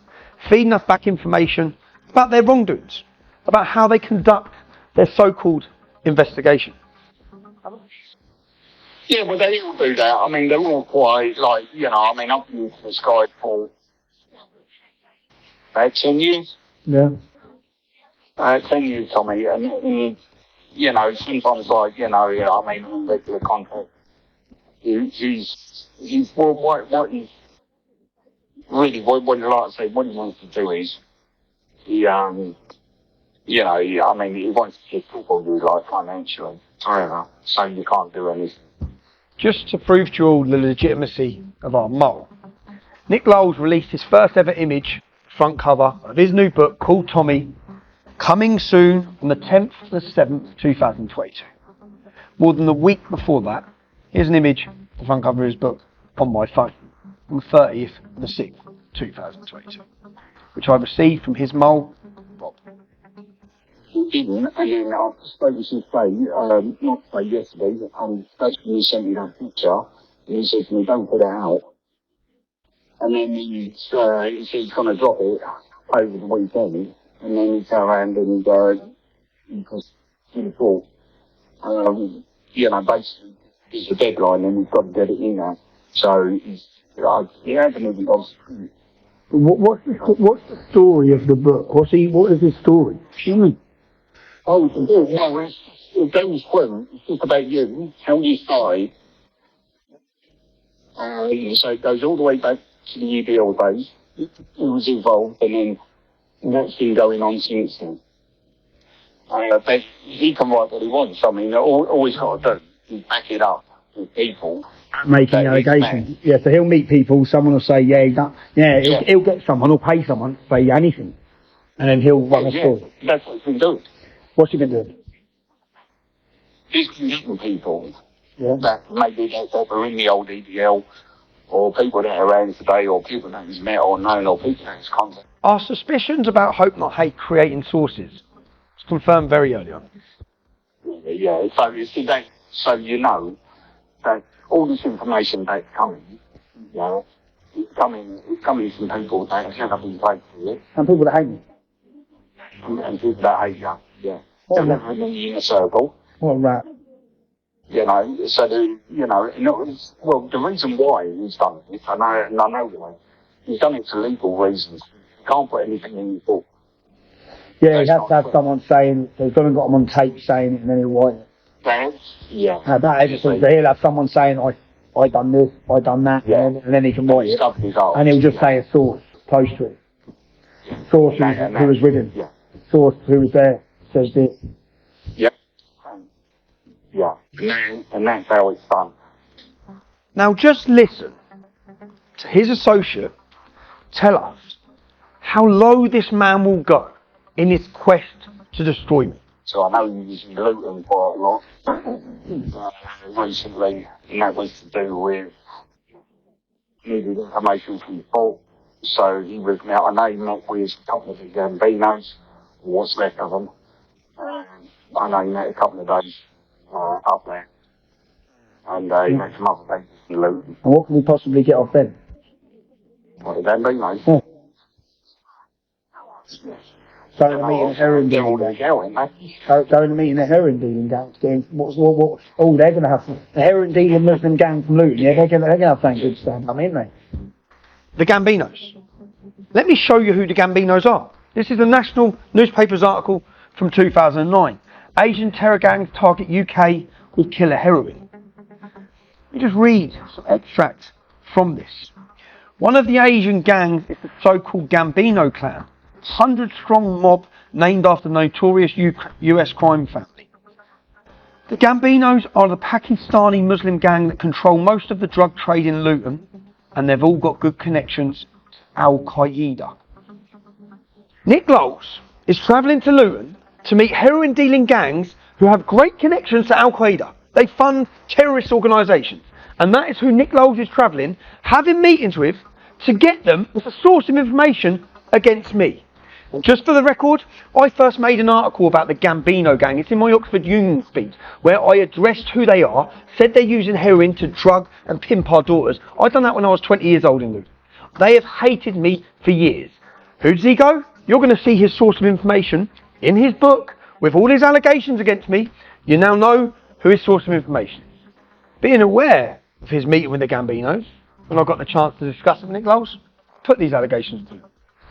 feeding us back information about their wrongdoings, about how they conduct their so-called investigation. Yeah, well, they all do that. I mean, they're all quite, like, you know, I mean, I've been with this guy for about 10 years. Yeah. 10 years, Tommy, and, you know, sometimes, like, you know, I mean, regular contact. He's what he's really, what like I say, what he wants to do is, you know, I mean, he wants to get people you like financially, so you can't do anything. Just to prove to you all the legitimacy of our mole, Nick Lowles released his first ever image, front cover, of his new book called Tommy, coming soon on the 10th of the 7th, 2022. More than a week before that, here's an image, the front cover of his book, on my phone, on the 30th of the 6th, 2022, which I received from his mole, Rob. He didn't, and then after spoken to Faye, not Faye yesterday, that's when he sent me that picture, and he said to me, don't put it out. And then he said he's going to drop it over the weekend, and then he turned around and because he thought, you know, basically, it's a deadline and we've got to get it in there. So he hasn't even got to. What's the story of the book? What is his story? Oh, well, it goes through, it's just about you, how you started. So it goes all the way back to the UBL days, who was involved, and then what's been going on since then. But he can write what he wants. I mean, all he's got to do is back it up with people. Making allegations. Yeah, so he'll meet people, someone will say, yeah, he'll get someone, or pay someone to say anything. And then he'll run a story. That's what he's been doing. What's he been doing? He's been getting people that maybe that were in the old EDL, or people that are around today, or people that he's met or known, or people that he's contacted. Our suspicions about Hope Not Hate creating sources was confirmed very early on. Yeah, so you see that, so you know that all this information that's coming, it's coming from people that have never been played for it. And people that hate me. And people that hate you, yeah. They're never in the inner circle. What a rat. You know, so well, the reason why he's done it, I know why. He's done it for legal reasons. He can't put anything in his book. Yeah, he'd have to have someone saying, so he's gone and got him on tape saying it, and then he'll write it. Yeah. That everything, so he'll have someone saying, I done this, I done that, and then he can write it. And he'll just say a source close to it. Source who was with him. Source who was there, says this. Yeah, and that's how it's done. Now just listen to his associate tell us how low this man will go in his quest to destroy me. So I know he was in Luton quite a lot recently, and that was to do with needed information from the court. So he was now, I know he met with a couple of the Gambinos, what's left of them. I know he met a couple of days up there. And he met some other people in Luton. And what can we possibly get off them? What did that be, mate? Going to meet in a heroin dealing gang. Going to meet in a heroin dealing gang. They're going to have a heroin dealing Muslim gang from Luton. Yeah, they're going to have something good stand. I mean, The Gambinos. Let me show you who the Gambinos are. This is the National Newspaper's article from 2009. Asian terror gangs target UK with killer heroin. Let me just read some extracts from this. One of the Asian gangs is the so-called Gambino clan, 100-strong mob named after the notorious US crime family. The Gambinos are the Pakistani Muslim gang that control most of the drug trade in Luton, and they've all got good connections to Al-Qaeda. Nick Lowles is travelling to Luton to meet heroin dealing gangs who have great connections to Al-Qaeda. They fund terrorist organisations, and that is who Nick Lowles is travelling, having meetings with, to get them as a source of information against me. Just for the record, I first made an article about the Gambino gang. It's in my Oxford Union speech, where I addressed who they are, said they're using heroin to drug and pimp our daughters. I done that when I was 20 years old in Luton. They have hated me for years. Who does he go? You're going to see his source of information in his book with all his allegations against me. You now know who his source of information is. Being aware of his meeting with the Gambinos, when I got the chance to discuss it with Nick Lowles, put these allegations to him.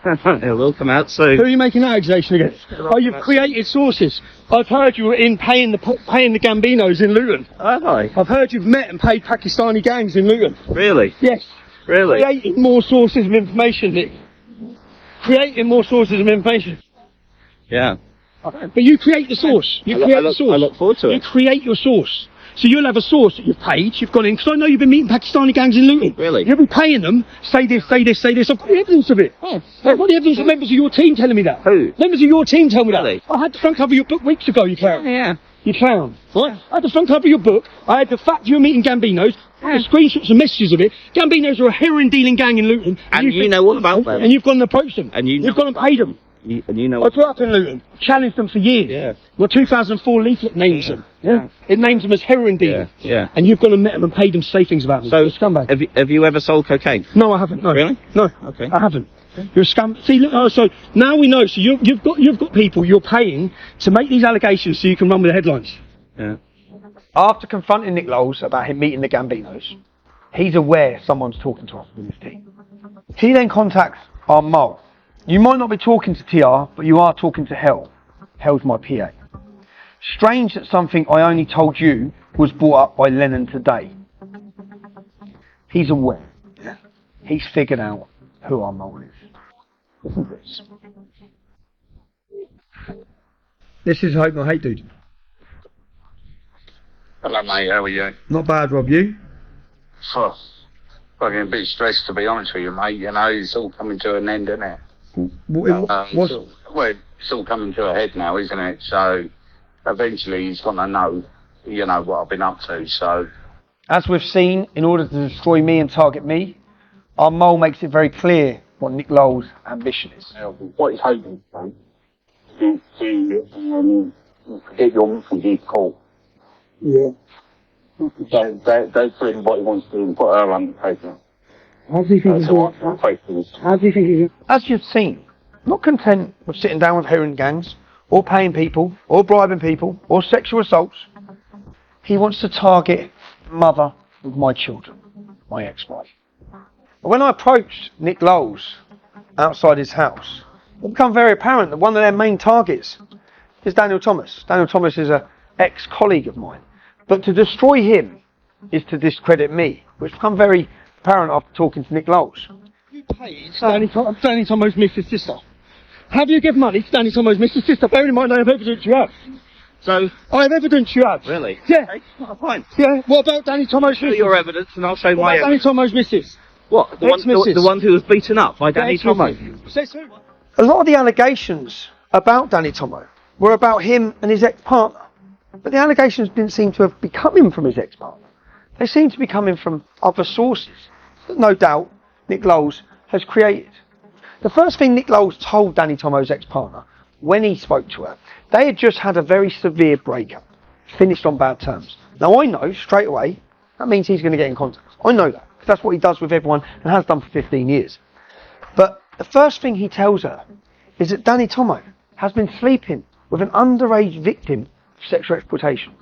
It will come out soon. Who are you making that accusation against? Oh, you've created sources. I've heard you were in paying the Gambinos in Luton. Have I? I've heard you've met and paid Pakistani gangs in Luton. Really? Yes. Really? Creating more sources of information, Nick. Creating more sources of information. Yeah. But you create the source. You create the source. I look forward to it. You create your source. So you'll have a source that you've paid, you've gone in, because I know you've been meeting Pakistani gangs in Luton. Really? You'll be paying them, say this, say this, say this. I've got the evidence of it. Oh. I've got the evidence of members of your team telling me that. Who? Members of your team tell me Really? that. I had the front cover of your book weeks ago, you clown. Yeah. You clown. Right? I had the front cover of your book. I had the fact you were meeting Gambinos. Yeah. The screenshots and messages of it. Gambinos are a heroin dealing gang in Luton. And you know all about them. And you've gone and approached them. And you've gone and paid them. And you know. I grew up in Luton. Challenged them for years. Yeah. Well, 2004 leaflet names them. Yeah. It names them as heroin dealers. Yeah. And you've gone and met them and paid them to say things about me. So, You're a scumbag. have you ever sold cocaine? No, I haven't. No. Really? No. Okay. I haven't. You're a scam. See, look. Oh, so now we know. So you've got people you're paying to make these allegations so you can run with the headlines. Yeah. After confronting Nick Lowles about him meeting the Gambinos, he's aware someone's talking to us with his team. He then contacts our mole. You might not be talking to TR, but you are talking to Hell. Hell's my PA. Strange that something I only told you was brought up by Lennon today. He's aware. Yeah. He's figured out who our mole is. Listen to this. This is Hope Not Hate Dude. Hello mate, how are you? Not bad, Rob, you? Oh, fucking a bit stressed to be honest with you mate, you know, it's all coming to an end, isn't it? It's all coming to a head now, isn't it? So, eventually he's gonna know, you know, what I've been up to, so... As we've seen, in order to destroy me and target me, our mole makes it very clear what Nick Lowell's ambition is. What he's hoping to do is to get your messages call. Yeah. That's really what he wants to do, and put her under pressure. How do you think he's going to... How do you think he's... As you've seen, not content with sitting down with heroin gangs, or paying people, or bribing people, or sexual assaults, he wants to target the mother of my children, my ex-wife. When I approached Nick Lowell's outside his house, it became very apparent that one of their main targets is Daniel Thomas. Daniel Thomas is an ex-colleague of mine. But to destroy him is to discredit me, which became very apparent after talking to Nick Lowell's. You paid Danny Tomo's Mrs. Sister. Have you given money to Danny Tomo's Mrs. Sister? Bear in mind I have evidence you have. So? I have evidence you have. Really? Yeah. Okay, fine. Yeah, what about Danny Tomo's Show Mrs.? your evidence and I'll show What my about Danny evidence. Tomo's Mrs.? What? The one who was beaten up by Danny Tomo? Says who? A lot of the allegations about Danny Tomo were about him and his ex-partner. But the allegations didn't seem to have been coming from his ex-partner. They seem to be coming from other sources that no doubt Nick Lowell's has created. The first thing Nick Lowell's told Danny Tomo's ex-partner when he spoke to her, they had just had a very severe breakup, finished on bad terms. Now I know straight away that means he's going to get in contact. I know that, because that's what he does with everyone and has done for 15 years. But the first thing he tells her is that Danny Tomo has been sleeping with an underage victim of sexual exploitation.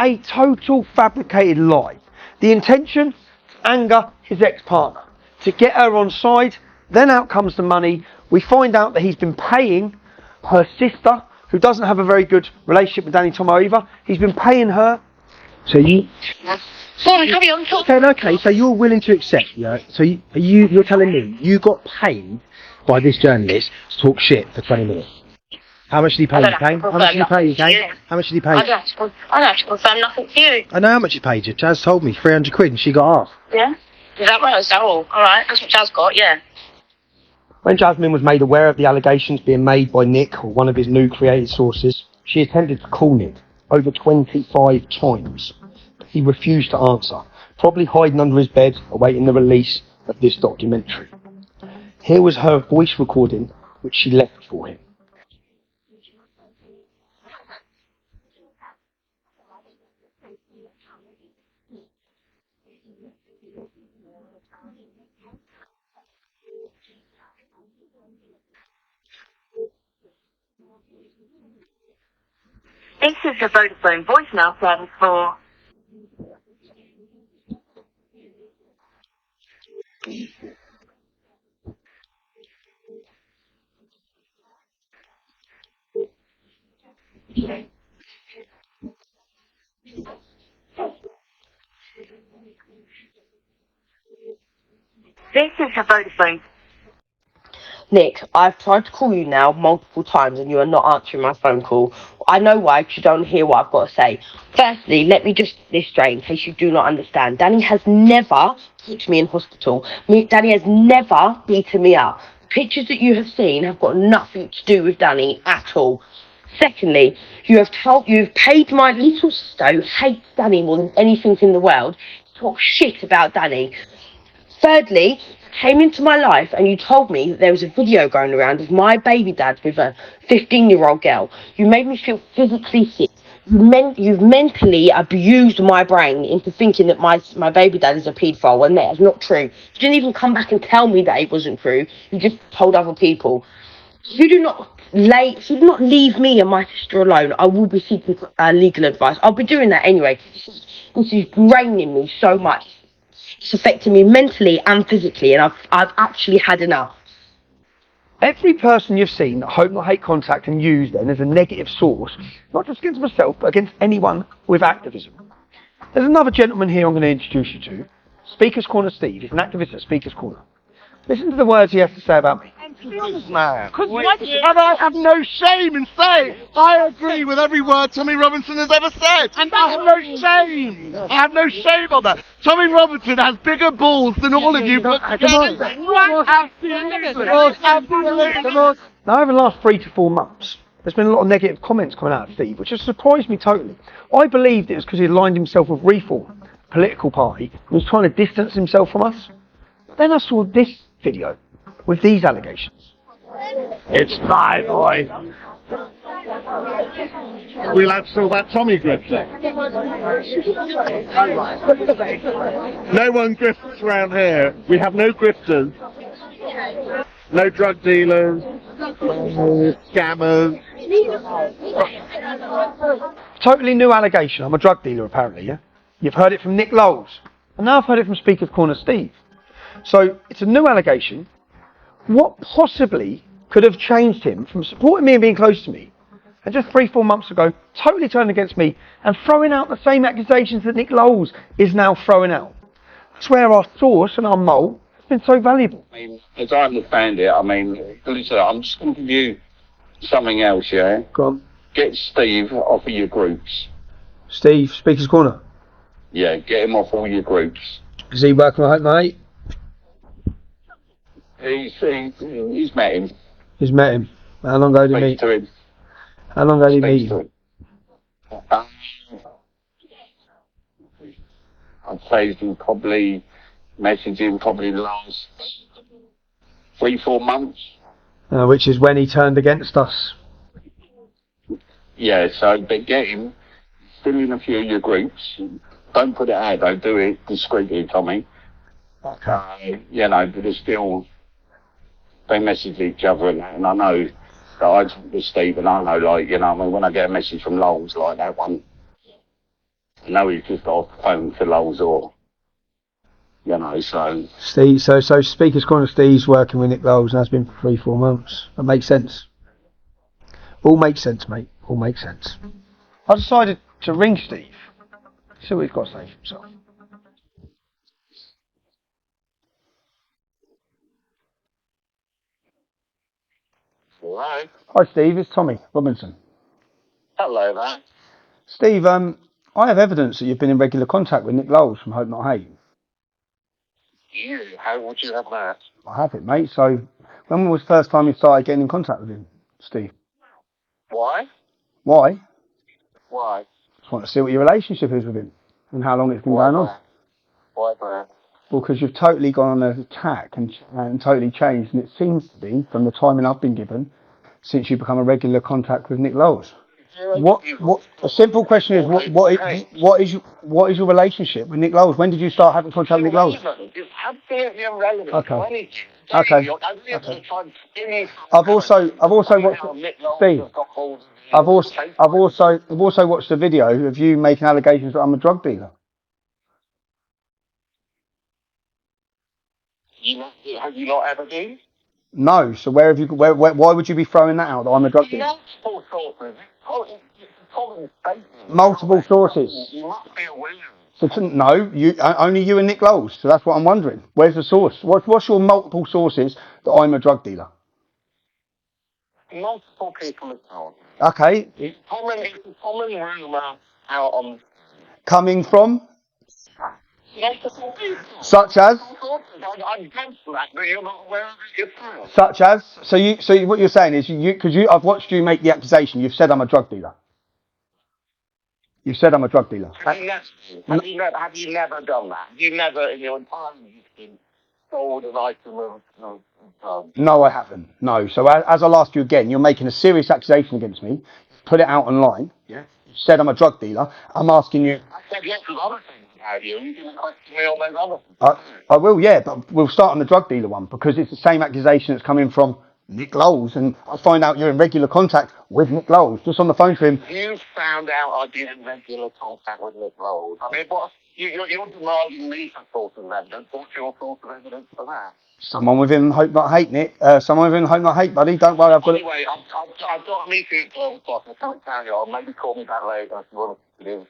A total fabricated lie. The intention? To anger his ex-partner. To get her on side, then out comes the money. We find out that he's been paying her sister, who doesn't have a very good relationship with Danny Tomo either. He's been paying her. So you... Sorry, carry on. Okay, so you're willing to accept, yeah? So you're telling me you got paid by this journalist to talk shit for 20 minutes? How much did he pay you, Kane? How much did he pay you, Kane? How much did he pay you? I don't have to confirm nothing to you. I know how much he paid you. Jazz told me, 300 quid, and she got half. Yeah? Is that right? Is that all? Alright, that's what Jazz got, yeah. When Jasmine was made aware of the allegations being made by Nick, or one of his new created sources, she attempted to call Nick over 25 times. He refused to answer, probably hiding under his bed, awaiting the release of this documentary. Here was her voice recording, which she left for him. This is the Vodafone voicemail service for... This is the Vodafone. Nick, I've tried to call you now multiple times and you are not answering my phone call. I know why, because you don't hear what I've got to say. Firstly, let me just get this straight in case you do not understand. Danny has never put me in hospital. Danny has never beaten me up. Pictures that you have seen have got nothing to do with Danny at all. Secondly, you've paid my little sister, who hates Danny more than anything in the world, to talk shit about Danny. Thirdly, came into my life and you told me that there was a video going around of my baby dad with a 15-year-old girl. You made me feel physically sick. You've mentally abused my brain into thinking that my baby dad is a paedophile when that is not true. You didn't even come back and tell me that it wasn't true. You just told other people. If you do not leave me and my sister alone, I will be seeking legal advice. I'll be doing that anyway. This is draining me so much. It's affecting me mentally and physically, and I've actually had enough. Every person you've seen that Hope Not Hate contact and use then as a negative source, not just against myself, but against anyone with activism. There's another gentleman here I'm going to introduce you to. Speaker's Corner Steve. He's an activist at Speaker's Corner. Listen to the words he has to say about me. Man. And I have no shame in saying I agree with every word Tommy Robinson has ever said. And I have no shame. I have no shame on that. Tommy Robinson has bigger balls than all of you put together. Now, over the last 3 to 4 months, there's been a lot of negative comments coming out of Steve, which has surprised me totally. I believed it was because he aligned himself with Reform, a political party, and was trying to distance himself from us. Then I saw this video with these allegations. It's my boy. We allowed to talk about Tommy grifting. No one grifts around here. We have no grifters. No drug dealers. No scammers. Totally new allegation. I'm a drug dealer, apparently, yeah? You've heard it from Nick Lowles. And now I've heard it from Speaker's Corner Steve. So, it's a new allegation. What possibly could have changed him from supporting me and being close to me, and just 3-4 months ago, totally turned against me and throwing out the same accusations that Nick Lowles is now throwing out? That's where our source and our mole has been so valuable. I mean, as I understand it, I mean, listen, I'm just going to give you something else, yeah? Go on. Get Steve off of your groups. Steve, Speaker's Corner. Yeah, get him off all your groups. Is he working with Hope Not Hate? He's met him. He's met him. How long ago did he meet? To him. How long ago did he meet him? I'd say he's been probably messaging the last 3-4 months. Which is when he turned against us. Yeah, so but get him still in a few of your groups. Don't put it out, though. Do it discreetly, Tommy. Okay. You know, but there's still, they message each other, and I know that I talk to Steve, and I know, like, you know, I mean, when I get a message from Lowles, like that one, I know he's just off the phone to Lowles, or, you know, so. Steve, so Speaker's Corner Steve's working with Nick Lowles, and that's been for 3-4 months. That makes sense. All makes sense, mate. All makes sense. I decided to ring Steve. See what he's got to say for himself. Hello. Hi Steve, it's Tommy Robinson. Hello there. Steve, I have evidence that you've been in regular contact with Nick Lowles from Hope Not Hate. You? How would you have that? I have it, mate. So, when was the first time you started getting in contact with him, Steve? Why? Why? Why? Just want to see what your relationship is with him and how long it's been going on. Why that? Well, because you've totally gone on an attack and totally changed, and it seems to be, from the timing I've been given, since you become a regular contact with Nick Lowles. What? A simple question is, what is your relationship with Nick Lowles? When did you start having contact with Nick Lowles? It's absolutely irrelevant. Okay. Okay. I've also watched Steve. I've also watched a video of you making allegations that I'm a drug dealer. Have you not ever been? No. So where have you? Why would you be throwing that out? That I'm a drug dealer? Multiple sources. You must be aware. So no, only you and Nick Lowles. So that's what I'm wondering. Where's the source? What's your multiple sources that I'm a drug dealer? Multiple people have told me. Okay. It's a common rumour out on. Coming from? Multiple people. Such as? I'm against that, but you're not aware of it yourself. Such as? So what you're saying is I've watched you make the accusation. You've said I'm a drug dealer. You've said I'm a drug dealer. Have you never done that? You never in your entire life sold an item of drugs? No, I haven't. No. So as I'll ask you again, you're making a serious accusation against me. Put it out online. Yeah. You said I'm a drug dealer. I'm asking you. I said yes to other things. Have you? You didn't question me on those other things. I will, yeah, but we'll start on the drug dealer one because it's the same accusation that's coming from Nick Lowles, and I find out you're in regular contact with Nick Lowles, just on the phone to him. You found out I'd been in regular contact with Nick Lowles. I mean, You're demanding me for source of evidence. What's your source of evidence for that? Someone within Hope Not Hate, Nick. Someone within Hope Not Hate, buddy. Don't worry, I've got it. Anyway, I've got a meeting at 12 o'clock. I can't tell you. I'll maybe call me back later if you want to do.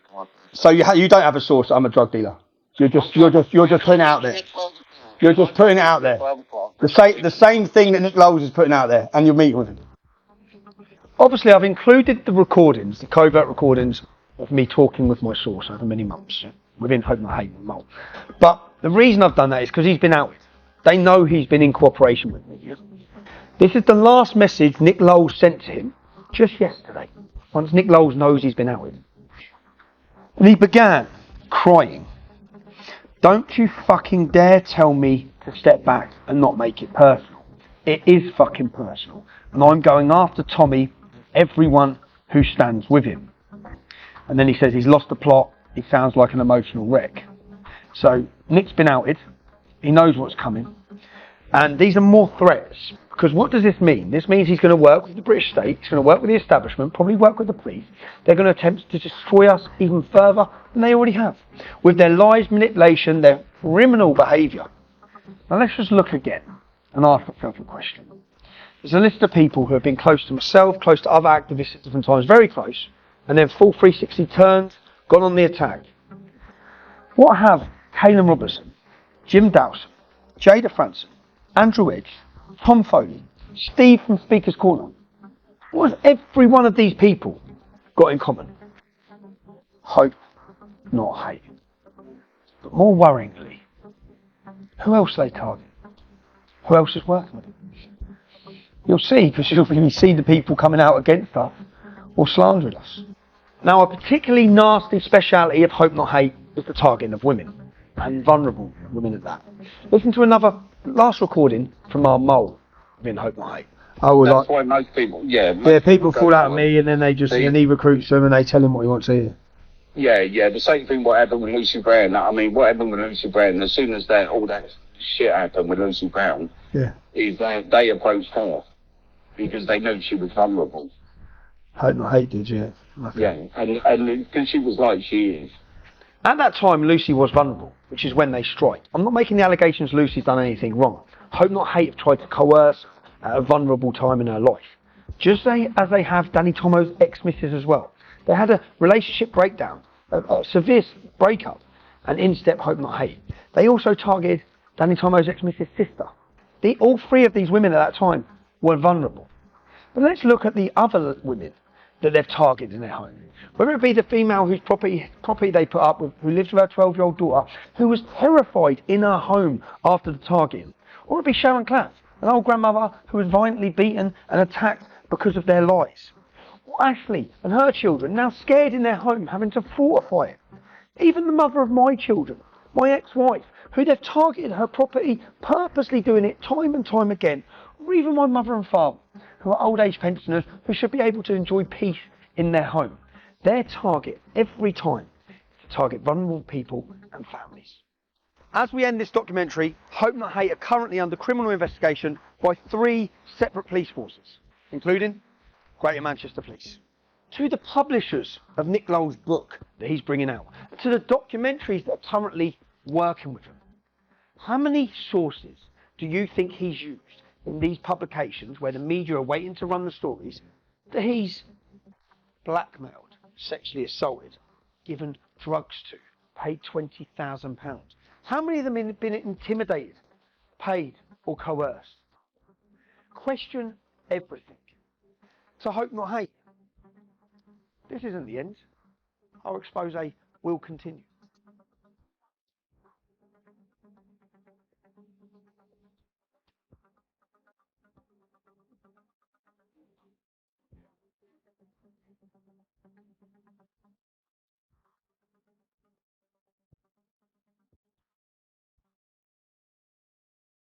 So you don't have a source. I'm a drug dealer. You're just putting it out there. You're just putting it out there. The same thing that Nick Lowes is putting out there, and you're meeting with him. Obviously, I've included the recordings, the covert recordings of me talking with my source over many months within Hope Not Hate and Mole. But the reason I've done that is because he's been outed. They know he's been in cooperation with me. This is the last message Nick Lowes sent to him just yesterday, once Nick Lowes knows he's been outed. And he began crying. Don't you fucking dare tell me to step back and not make it personal. It is fucking personal. And I'm going after Tommy, everyone who stands with him. And then he says he's lost the plot. He sounds like an emotional wreck. So Nick's been outed. He knows what's coming. And these are more threats. Because what does this mean? This means he's going to work with the British state. He's going to work with the establishment, probably work with the police. They're going to attempt to destroy us even further than they already have. With their lies, manipulation, their criminal behaviour. Now let's just look again and ask ourselves a question. There's a list of people who have been close to myself, close to other activists at different times, very close, and then full 360 turned, gone on the attack. What have Caelan Robertson, Jim Dowson, Jada Franson, Andrew Edge, Tom Foley, Steve from Speaker's Corner, what has every one of these people got in common? Hope, not hate. But more worryingly, who else they target? Who else is working with them? You'll see, because you'll really see the people coming out against us or slandering us. Now, a particularly nasty speciality of Hope Not Hate is the targeting of women, and vulnerable women at that. Listen to another last recording from our mole within Hope Not Hate. That's why most people, people fall out of me, and then and he recruits them, and they tell him what he wants to hear. Yeah, the same thing what happened with Lucy Brown. I mean, what happened with Lucy Brown, as soon as all that shit happened with Lucy Brown, is they approached her because they knew she was vulnerable. Hope Not Hate did, yeah. Yeah, and because she was like she is. At that time, Lucy was vulnerable, which is when they strike. I'm not making the allegations Lucy's done anything wrong. Hope Not Hate have tried to coerce at a vulnerable time in her life. Just as they have Danny Tomo's ex-missus as well. They had a relationship breakdown, a severe breakup, and in step Hope Not Hate. They also targeted Danny Tomo's ex-missus' sister. All three of these women at that time were vulnerable. But let's look at the other women that they've targeted in their home. Whether it be the female whose property they put up with, who lives with her 12-year-old daughter, who was terrified in her home after the targeting. Or it be Sharon Clapp, an old grandmother who was violently beaten and attacked because of their lies. Or Ashley and her children, now scared in their home, having to fortify it. Even the mother of my children, my ex-wife, who they've targeted her property, purposely doing it time and time again. Or even my mother and father, who are old age pensioners who should be able to enjoy peace in their home. Their target every time is to target vulnerable people and families. As we end this documentary, Hope Not Hate are currently under criminal investigation by 3 separate police forces, including Greater Manchester Police. To the publishers of Nick Lowes' book that he's bringing out, to the documentaries that are currently working with him, how many sources do you think he's used in these publications where the media are waiting to run the stories that he's blackmailed, sexually assaulted, given drugs to, paid £20,000? How many of them have been intimidated, paid or coerced? Question everything. So Hope Not Hate. This isn't the end. Our expose will continue.